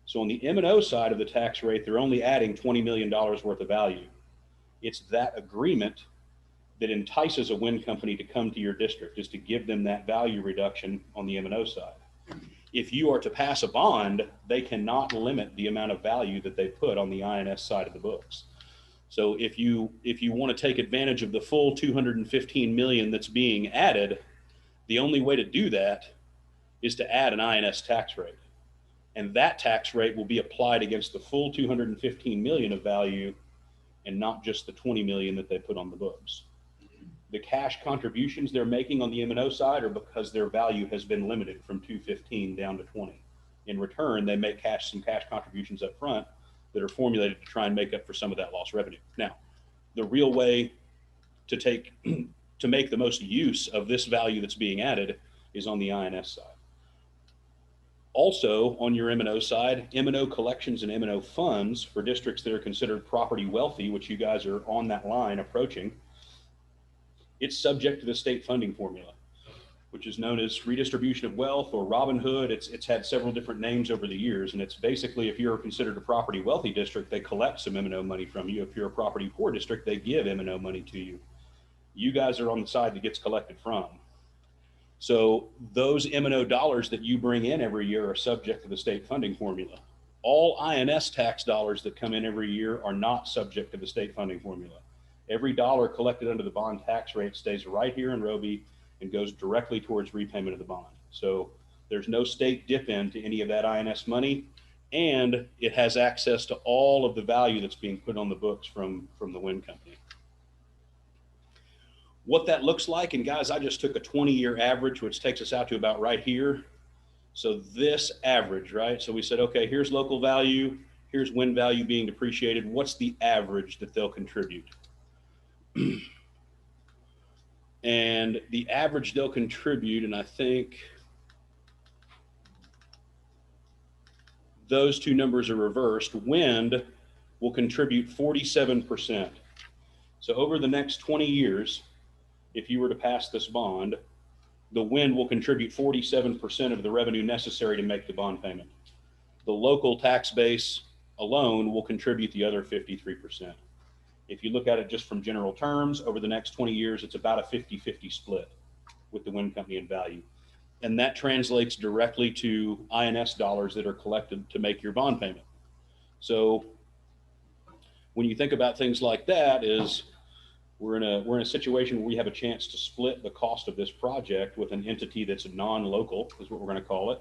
B: So on the MNO side of the tax rate, they're only adding $20 million worth of value. It's that agreement that entices a wind company to come to your district, is to give them that value reduction on the MNO side. If you are to pass a bond, they cannot limit the amount of value that they put on the INS side of the books. So if you want to take advantage of the full 215 million that's being added, the only way to do that is to add an INS tax rate. And that tax rate will be applied against the full 215 million of value and not just the 20 million that they put on the books. The cash contributions they're making on the MNO side are because their value has been limited from 215 down to 20. In return, they make some cash contributions up front that are formulated to try and make up for some of that lost revenue. Now, the real way to make the most use of this value that's being added is on the INS side. Also, on your MNO side, MNO collections and MNO funds for districts that are considered property wealthy, which you guys are on that line approaching, it's subject to the state funding formula, which is known as redistribution of wealth or Robin Hood. It's had several different names over the years. And it's basically, if you're considered a property wealthy district, they collect some MNO money from you. If you're a property poor district, they give MNO money to you. You guys are on the side that gets collected from. So those MNO dollars that you bring in every year are subject to the state funding formula. All INS tax dollars that come in every year are not subject to the state funding formula. Every dollar collected under the bond tax rate stays right here in Roby and goes directly towards repayment of the bond. So there's no state dip into any of that INS money, and it has access to all of the value that's being put on the books from the wind company. What that looks like, and guys, I just took a 20-year average, which takes us out to about right here. So this average, right? So we said, okay, here's local value, here's wind value being depreciated. What's the average that they'll contribute? And the average they'll contribute, and I think those two numbers are reversed. Wind will contribute 47%. So over the next 20 years, if you were to pass this bond, the wind will contribute 47% of the revenue necessary to make the bond payment. The local tax base alone will contribute the other 53%. If you look at it just from general terms, over the next 20 years, it's about a 50-50 split with the wind company in value. And that translates directly to INS dollars that are collected to make your bond payment. So when you think about things like that, is we're in a situation where we have a chance to split the cost of this project with an entity that's non-local, is what we're going to call it,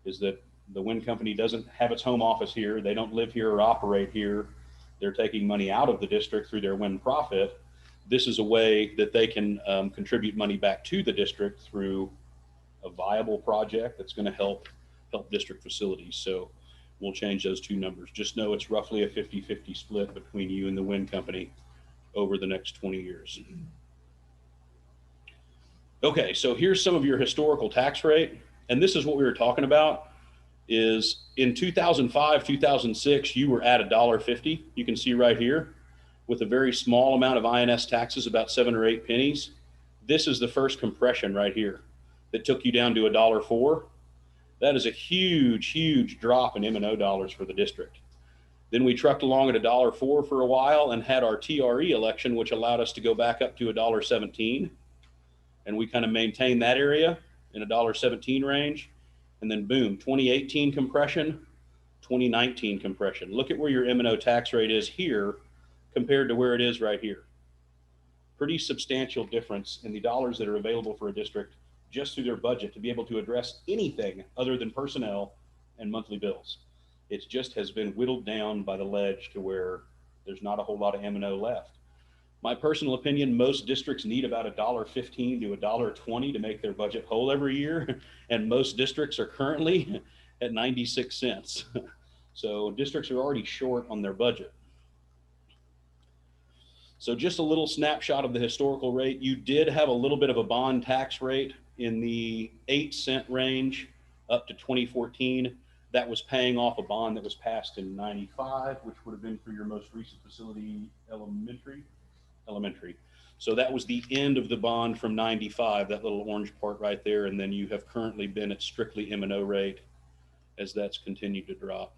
B: is that the wind company doesn't have its home office here. They don't live here or operate here. They're taking money out of the district through their wind profit. This is a way that they can contribute money back to the district through a viable project that's going to help district facilities. So we'll change those two numbers. Just know it's roughly a 50-50 split between you and the wind company over the next 20 years. Okay, so here's some of your historical tax rate. And this is what we were talking about, is in 2005, 2006, you were at $1.50. You can see right here with a very small amount of INS taxes, about 7 or 8 pennies. This is the first compression right here that took you down to $1.04. That is a huge, huge drop in MNO dollars for the district. Then we trucked along at $1.04 for a while and had our TRE election, which allowed us to go back up to $1.17. And we kind of maintained that area in $1.17 range. And then boom, 2018 compression, 2019 compression. Look at where your MNO tax rate is here compared to where it is right here. Pretty substantial difference in the dollars that are available for a district just through their budget to be able to address anything other than personnel and monthly bills. It just has been whittled down by the ledge to where there's not a whole lot of MNO left. My personal opinion, most districts need about $1.15 to $1.20 to make their budget whole every year, and most districts are currently at 96 cents. So districts are already short on their budget. So just a little snapshot of the historical rate. You did have a little bit of a bond tax rate in the 8-cent range up to 2014. That was paying off a bond that was passed in 95, which would have been for your most recent facility, elementary. So that was the end of the bond from 95, that little orange part right there. And then you have currently been at strictly M&O rate as that's continued to drop.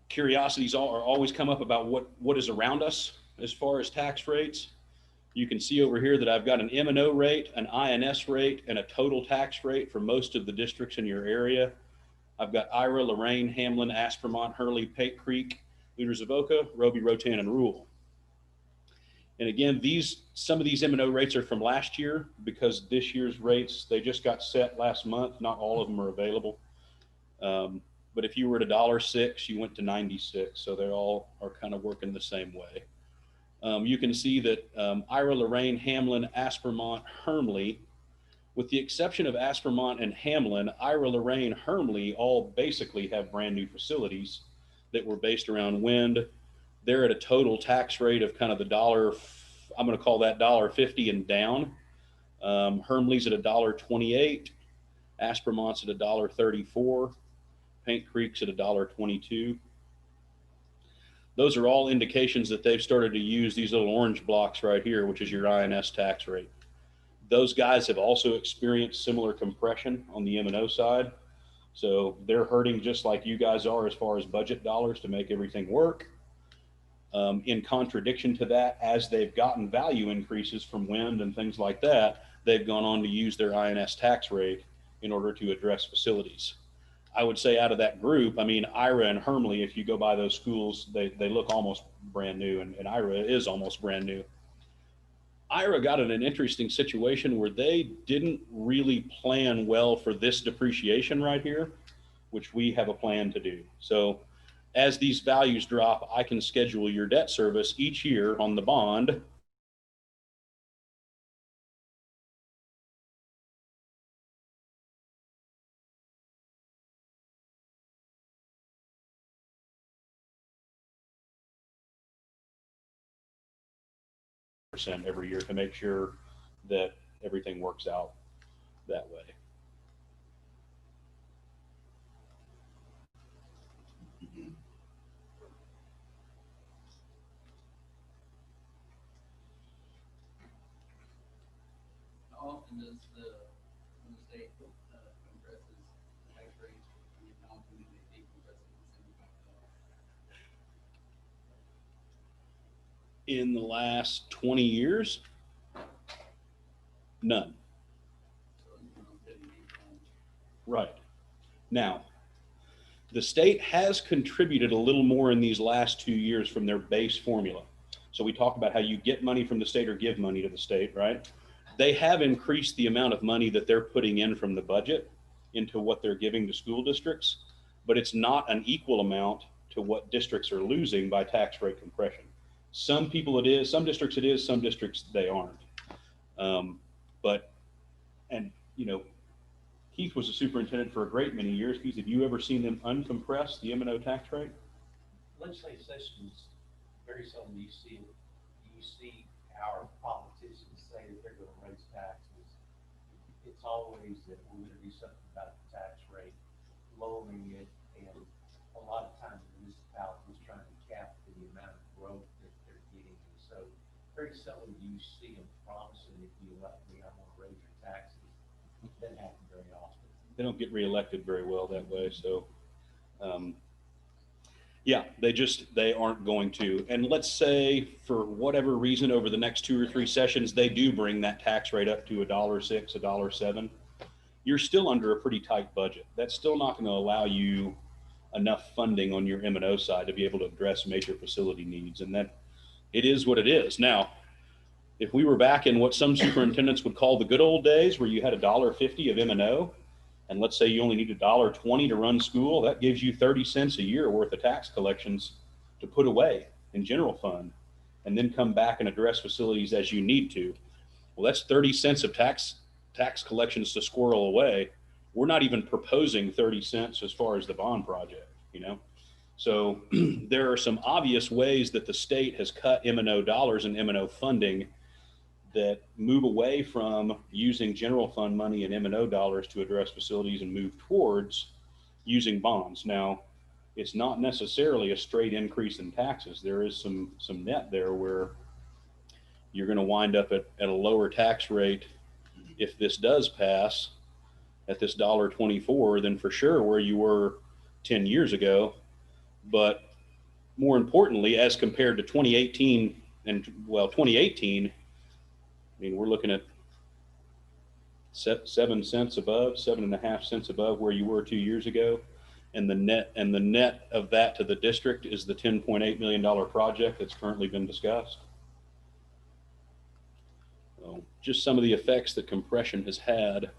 B: Curiosities are always come up about what is around us as far as tax rates. You can see over here that I've got an M&O rate, an INS rate, and a total tax rate for most of the districts in your area. I've got Ira, Lorraine, Hamlin, Aspermont, Hurley, Pate Creek, Looters Avoca, Roby, Rotan, and Rule. And again, some of these M&O rates are from last year because this year's rates, they just got set last month. Not all of them are available. But if you were at $1.06, you went to 96. So they all are kind of working the same way. You can see that Ira, Lorraine, Hamlin, Aspermont, Hermley, with the exception of Aspermont and Hamlin, Ira, Lorraine, Hermley all basically have brand new facilities that were based around wind. They're at a total tax rate of kind of the dollar, I'm going to call that $1.50 and down. Hermley's at $1.28, Aspermont's at $1.34, Paint Creek's at $1.22. Those are all indications that they've started to use these little orange blocks right here, which is your INS tax rate. Those guys have also experienced similar compression on the M&O side. So they're hurting just like you guys are as far as budget dollars to make everything work. In contradiction to that, as they've gotten value increases from wind and things like that, they've gone on to use their INS tax rate in order to address facilities. I would say out of that group, I mean, Ira and Hermley, if you go by those schools, they look almost brand new, and Ira is almost brand new. Ira got in an interesting situation where they didn't really plan well for this depreciation right here, which we have a plan to do. So as these values drop, I can schedule your debt service each year on the bond. % every year to make sure that everything works out that way.
I: How often does when the state compresses the tax rate, how often do they decompress it and send it back up?
B: In the last 20 years, none.
I: So it's not steady decline.
B: Right. Now, the state has contributed a little more in these last 2 years from their base formula. So we talk about how you get money from the state or give money to the state, right? They have increased the amount of money that they're putting in from the budget into what they're giving to school districts, but it's not an equal amount to what districts are losing by tax rate compression. Some people it is, some districts it is, some districts they aren't. You know, Keith was a superintendent for a great many years. Keith, have you ever seen them uncompress the M&O tax rate?
F: Legislative sessions, very seldom do you see our politicians say that they're gonna raise taxes. It's always that we're gonna do something about the tax rate, lowering it, and a lot of times the municipalities trying to cap the amount of growth that they're getting. And so very seldom do you see them promising, if you elect me, I'm gonna raise your taxes. That happens very often.
B: They don't get reelected very well that way. So, yeah, they aren't going to. And let's say for whatever reason, over the next 2 or 3 sessions, they do bring that tax rate up to $1.06, $1.07. you're still under a pretty tight budget. That's still not going to allow you enough funding on your MNO side to be able to address major facility needs. And that it is what it is. Now, if we were back in what some superintendents would call the good old days, where you had $1.50 of MNO, and let's say you only need $1.20 to run school, that gives you 30 cents a year worth of tax collections to put away in general fund, and then come back and address facilities as you need to. Well, that's 30 cents of tax collections to squirrel away. We're not even proposing 30 cents as far as the bond project, you know? So there are some obvious ways that the state has cut MNO dollars and MNO funding that move away from using general fund money and MNO dollars to address facilities and move towards using bonds. Now, it's not necessarily a straight increase in taxes. There is some net there where you're going to wind up at a lower tax rate if this does pass at this $1.24 than for sure where you were 10 years ago. But more importantly, as compared to 2018 2018, I mean, we're looking at 7 cents above, 7.5 cents above where you were 2 years ago. And the net of that to the district is the $10.8 million project that's currently been discussed. So just some of the effects that compression has had.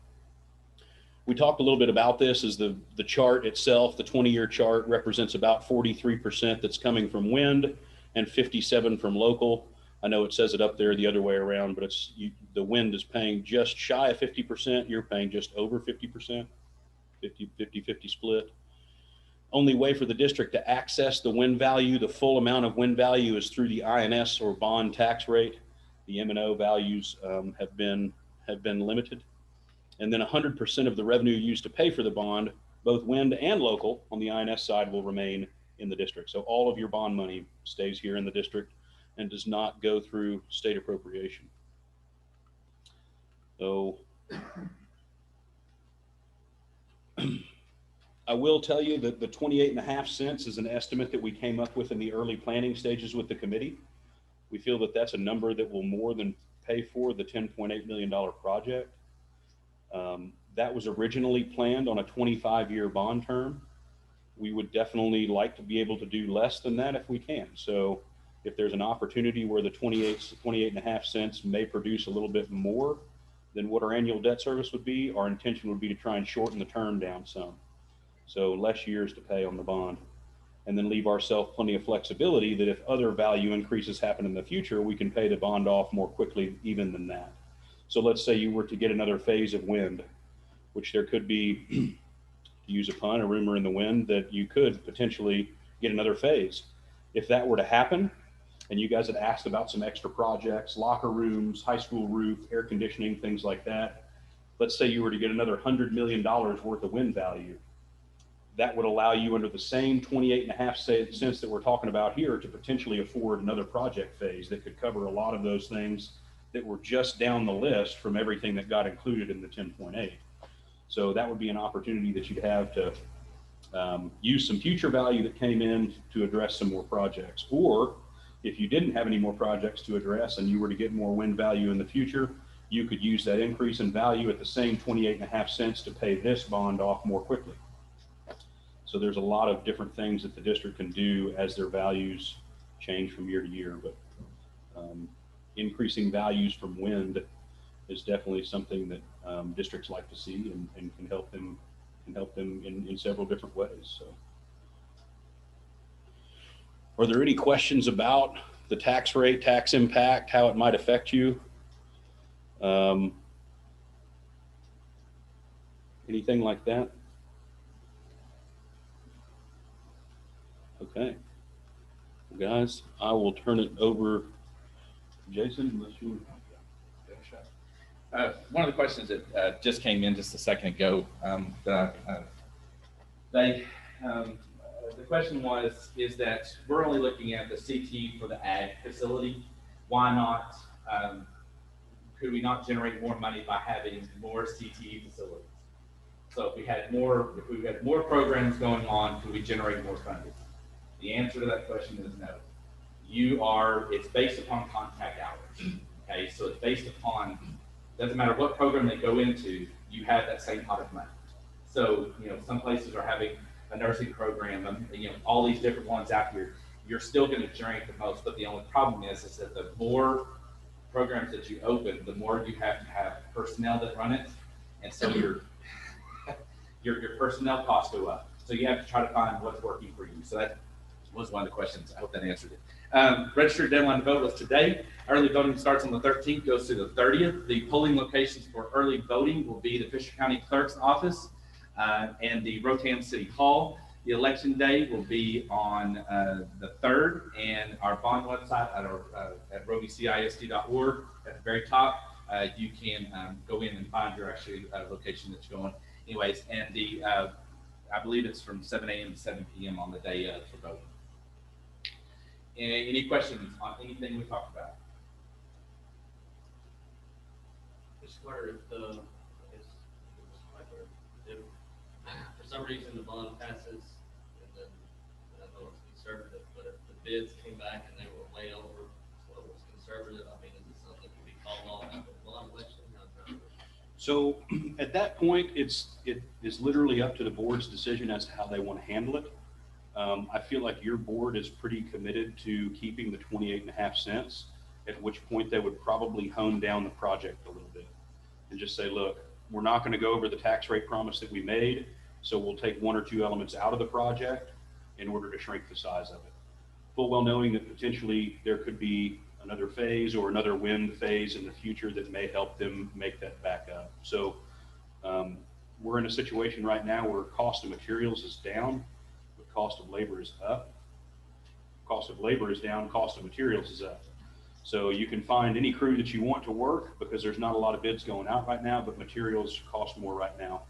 B: We talked a little bit about this as the chart itself, the 20-year chart represents about 43% that's coming from wind and 57 from local. I know it says it up there the other way around, but the wind is paying just shy of 50%. You're paying just over 50%, 50-50 split. Only way for the district to access the wind value, the full amount of wind value, is through the INS or bond tax rate. The MNO values have been limited. And then 100% of the revenue used to pay for the bond, both wind and local on the INS side, will remain in the district. So all of your bond money stays here in the district and does not go through state appropriation. So I will tell you that the 28.5 cents is an estimate that we came up with in the early planning stages with the committee. We feel that that's a number that will more than pay for the $10.8 million project. That was originally planned on a 25-year bond term. We would definitely like to be able to do less than that if we can. So if there's an opportunity where the 28.5 cents may produce a little bit more than what our annual debt service would be, our intention would be to try and shorten the term down some. So less years to pay on the bond, and then leave ourselves plenty of flexibility that if other value increases happen in the future, we can pay the bond off more quickly even than that. So let's say you were to get another phase of wind, which there could be, to use a pun, a rumor in the wind that you could potentially get another phase. If that were to happen, and you guys had asked about some extra projects, locker rooms, high school roof, air conditioning, things like that, let's say you were to get another $100 million worth of wind value. That would allow you, under the same 28.5 cents that we're talking about here, to potentially afford another project phase that could cover a lot of those things that were just down the list from everything that got included in the 10.8. So that would be an opportunity that you'd have to use some future value that came in to address some more projects. Or if you didn't have any more projects to address and you were to get more wind value in the future, you could use that increase in value at the same 28.5 cents to pay this bond off more quickly. So there's a lot of different things that the district can do as their values change from year to year. But increasing values from wind is definitely something that districts like to see and can help them in several different ways. So, are there any questions about the tax rate, tax impact, how it might affect you? Anything like that? Okay, well, guys, I will turn it over. Jason, unless you.
A: One of the questions that just came in just a second ago, the question is that we're only looking at the CTE for the Ag Facility. Why not? Could we not generate more money by having more CTE facilities? So if we had more programs going on, could we generate more funding? The answer to that question is no. It's based upon contact hours. Okay, so it's based upon, doesn't matter what program they go into, you have that same pot of money. So, some places are having a nursing program, all these different ones out here. You're still going to generate the most, but the only problem is that the more programs that you open, the more you have to have personnel that run it, and so your personnel costs go up. So you have to try to find what's working for you. So that was one of the questions. I hope that answered it. Registered deadline to vote was today. Early voting starts on the 13th, goes to the 30th. The polling locations for early voting will be the Fisher County Clerk's Office and the Rotan City Hall. The election day will be on the 3rd, and our bond website at robycisd.org at the very top, you can go in and find your actual location that you're going. Anyways, and I believe it's from 7 a.m. to 7 p.m. on the day for voting. Any questions on anything we talked about?
J: Mr. Carter, if for some reason the bond passes, and then I know it's conservative, but if the bids came back and they were way over what was conservative, I mean, is it something that can be called off after the bond election?
B: So at that point, it is literally up to the board's decision as to how they want to handle it. I feel like your board is pretty committed to keeping the 28.5 cents, at which point they would probably hone down the project a little bit and just say, look, we're not going to go over the tax rate promise that we made, so we'll take one or two elements out of the project in order to shrink the size of it. Full well knowing that potentially there could be another phase or another wind phase in the future that may help them make that back up. So we're in a situation right now where cost of materials is down, but cost of labor is up. Cost of labor is down, cost of materials is up. So you can find any crew that you want to work because there's not a lot of bids going out right now, but materials cost more right now.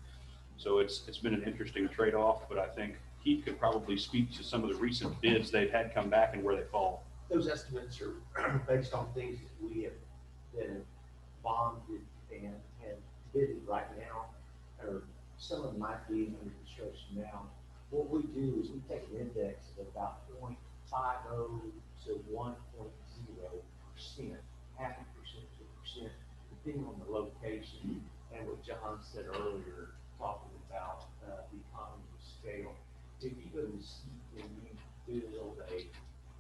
B: So it's been an interesting trade-off, but I think Keith could probably speak to some of the recent bids they've had come back and where they fall.
F: Those estimates are based on things that we have been bonded and bidded right now, or some of them might be under construction now. What we do is we take an index of about 0.50 to 1.0%, half a percent to a percent, depending on the location. And what John said earlier, talking about the economy of scale. If you go to and you build a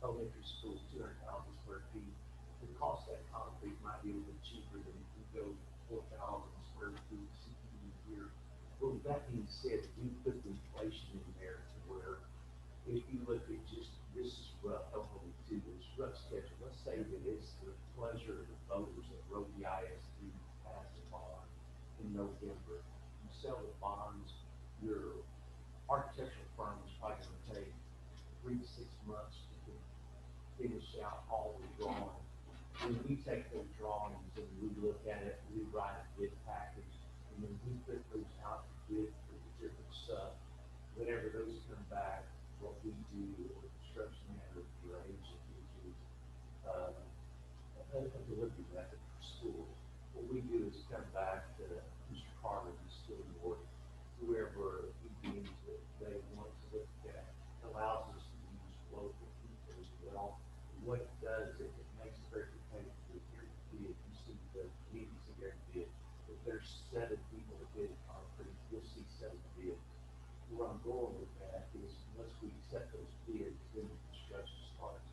F: elementary school, 200,000 square feet, the cost of that concrete might be a little bit cheaper than if you go 4,000 square feet CTE here. But with that being said, we put the inflation in there to where if you look at just, this is rough, don't hold me to this rough schedule. Let's say that it's the pleasure of the voters that wrote the ISD pass a bond in November. You sell the bonds, your architectural firm is probably going to take 3 to 6 months to finish out all the drawings. When we take those drawings and we look at it, we write a bid package, and then we put those out to bid for the different stuff. Whenever those come back, what we do with construction manager for agent, which is a delivery method for schools. What we do is come back to Mr. Carter, who's still in work, whoever he deems that they want to look at, allows us to use local people as well. What it does is it makes it very competitive with your bid. You see the meetings of their bid. If there's 7 people that bid concrete, you'll see 7 bids. Where I'm going with that is once we accept those bids, then the construction starts.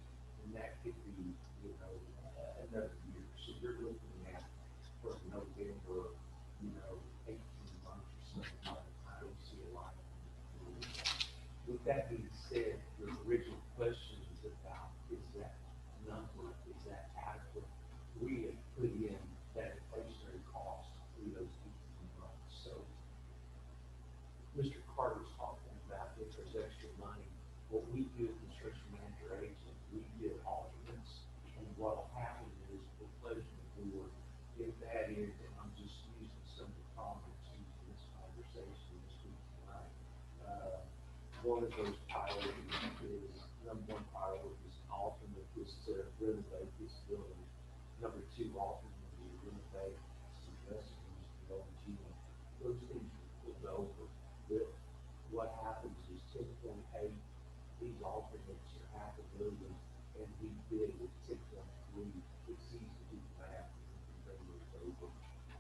F: And that could be, another year. So you're looking at from November, 18 months or something by the time you see a line. With that being said, your original question was about, is that number, is that adequate? We have put in that inflationary cost through those 18 months. So Mr. Carter's talking about if there's extra money. What we do as construction manager agent, we give alternates, and what will happen is the pleasure of the board, if that is, and I'm just using some of the comments in this conversation this week tonight. One of those priorities is, number 1 priority is an alternate is to renovate this building. Number 2 alternate is to renovate some restrooms, those things will go over. But what happens is 10.8, these alternates are $500,000, and we bid with 10.3. It's easy to do the math and bring those over.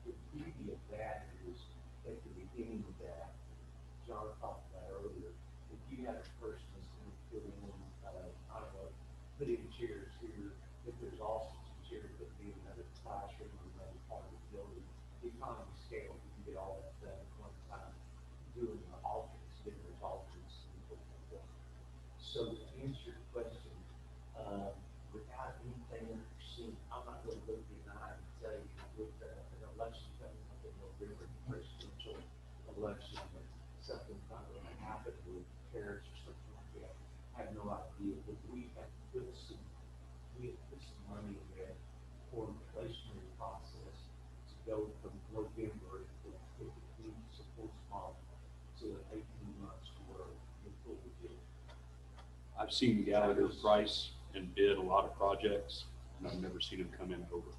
F: The beauty of that is election, that something not going to happen with tariffs or something like that. I have no idea, but we have put some money in for inflationary process to go from November to typically supposed model to 18 months to where we fully did.
B: I've seen Gallagher price and bid a lot of projects, and I've never seen them come in over.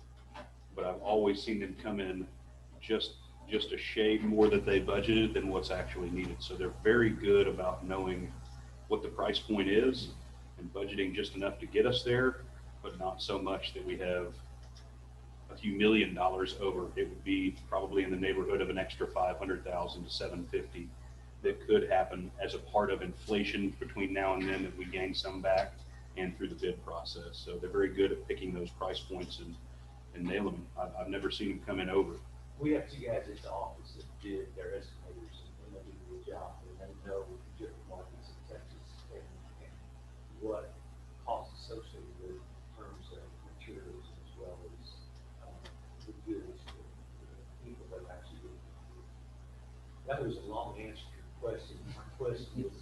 B: But I've always seen them come in just a shade more that they budgeted than what's actually needed. So they're very good about knowing what the price point is and budgeting just enough to get us there, but not so much that we have a few $1 million over. It would be probably in the neighborhood of an extra 500,000 to 750 that could happen as a part of inflation between now and then that we gain some back and through the bid process. So they're very good at picking those price points and nailing them. I've never seen them come in over.
F: We have two guys at the office that did their estimators, and they do a good job, and they know the different markets in Texas and what costs associated with in terms of materials as well as the goods for the people that actually do. That was a long answer to your question. My question is,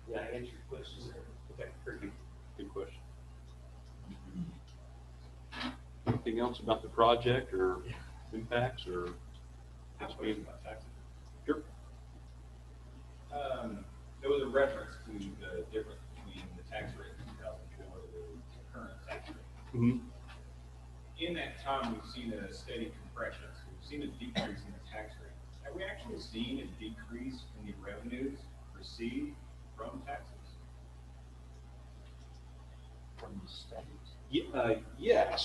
F: did I answer your question?
B: Okay, very good. Good question. Anything else about the project or impacts or?
K: About taxes.
B: Sure.
K: There was a reference to the difference between the tax rate in 2004 and the current tax rate.
B: Mm-hmm.
K: In that time, we've seen a steady compression. So we've seen a decrease in the tax rate. Have we actually seen a decrease in the revenues received from taxes?
F: From the state.
B: Yeah.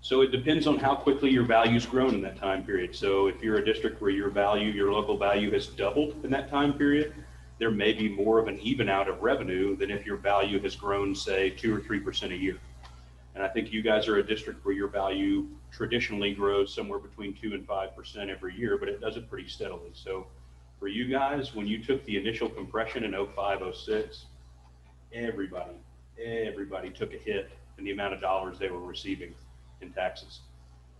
B: So it depends on how quickly your value's grown in that time period. So if you're a district where your local value has doubled in that time period, there may be more of an even out of revenue than if your value has grown, say, 2 or 3% a year. And I think you guys are a district where your value traditionally grows somewhere between 2 and 5% every year, but it does it pretty steadily. So for you guys, when you took the initial compression in 05, 06, everybody took a hit in the amount of dollars they were receiving in taxes.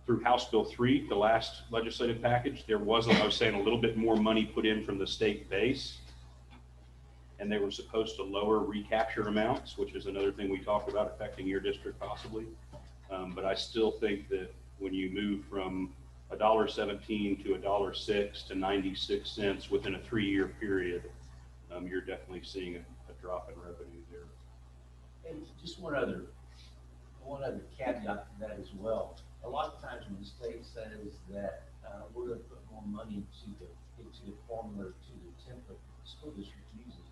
B: Through House Bill 3, the last legislative package, there was, I was saying, a little bit more money put in from the state base, and they were supposed to lower recapture amounts, which is another thing we talked about affecting your district possibly. But I still think that when you move from $1.17 to $1.06 to 96 cents within a 3-year period, you're definitely seeing a drop in revenue there.
F: And just one other caveat to that as well. A lot of times when the state says that we're going to put more money into the formula, to the template the school district uses,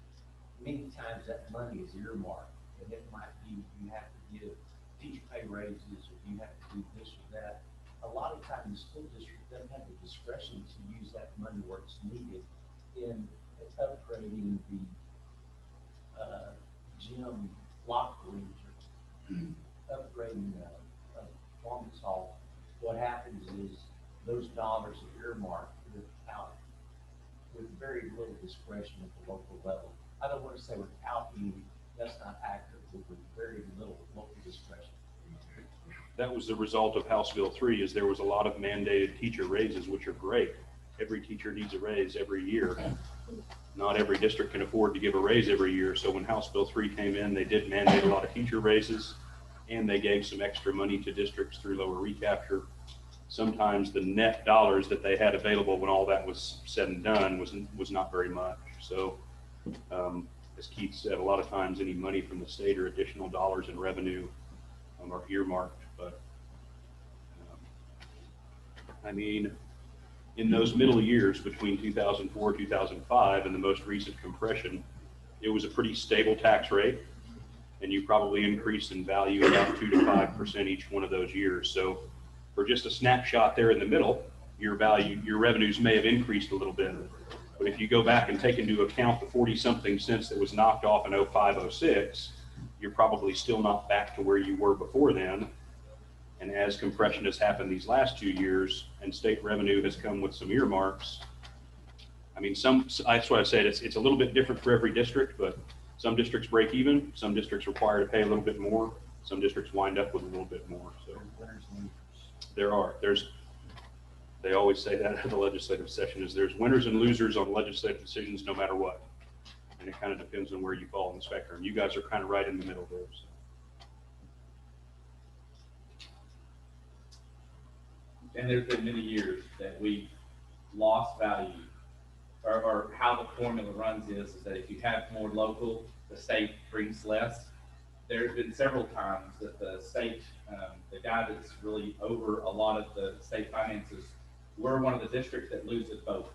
F: many times that money is earmarked, and it might be you have to give teacher pay raises or you have to do this or that. A lot of times the school district doesn't have the discretion to use that money where it's needed in upgrading the gym locker rooms or upgrading the performance hall. What happens is those dollars are earmarked with very little discretion at the local level. I don't want to say without any, that's not accurate, but with very little local discretion.
B: That was the result of House Bill 3, is there was a lot of mandated teacher raises, which are great. Every teacher needs a raise every year. Not every district can afford to give a raise every year. So when House Bill 3 came in, they did mandate a lot of teacher raises, and they gave some extra money to districts through lower recapture. Sometimes the net dollars that they had available when all that was said and done was not very much. So as Keith said, a lot of times any money from the state or additional dollars in revenue are earmarked. But I mean, in those middle years between 2004, 2005 and the most recent compression, it was a pretty stable tax rate, and you probably increased in value about 2 to 5% each one of those years. So for just a snapshot there in the middle, your revenues may have increased a little bit. But if you go back and take into account the 40-something cents that was knocked off in 05, 06, you're probably still not back to where you were before then. And as compression has happened these last 2 years and state revenue has come with some earmarks, I mean, that's why I said it's a little bit different for every district, but some districts break even, some districts require to pay a little bit more, some districts wind up with a little bit more. So They always say that at the legislative session, is there's winners and losers on legislative decisions no matter what. And it kind of depends on where you fall in the spectrum. You guys are kind of right in the middle there. So.
A: And there's been many years that we've lost value, or how the formula runs is that if you have more local, the state brings less. There's been several times that the state, the guy that's really over a lot of the state finances, we're one of the districts that loses both.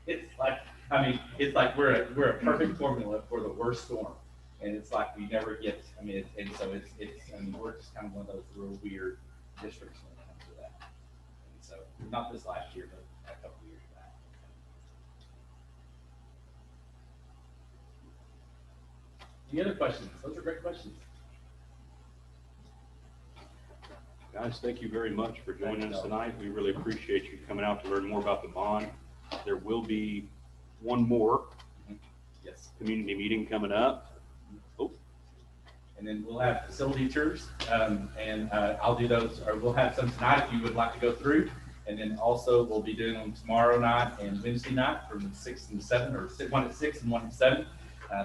A: It's like, I mean, it's like we're a perfect formula for the worst storm. And it's like we never get, I mean, and so I mean, we're just kind of one of those real weird districts when it comes to that. And so, not this last year, but a couple of years back. Any other questions? Those are great questions.
B: Guys, thank you very much for joining us tonight. We really appreciate you coming out to learn more about the bond. There will be one more community meeting coming up. Oh.
A: And then we'll have facility tours, and I'll do those, or we'll have some tonight if you would like to go through. And then also we'll be doing them tomorrow night and Wednesday night from 6 and 7, or one at 6 and one at 7.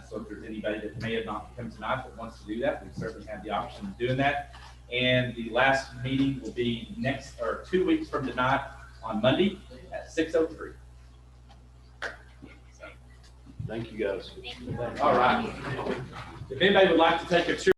A: So if there's anybody that may have not come tonight but wants to do that, we certainly have the option of doing that. And the last meeting will be next, or 2 weeks from tonight on Monday at 6:03.
B: Thank you, guys.
A: All right. If anybody would like to take a tour.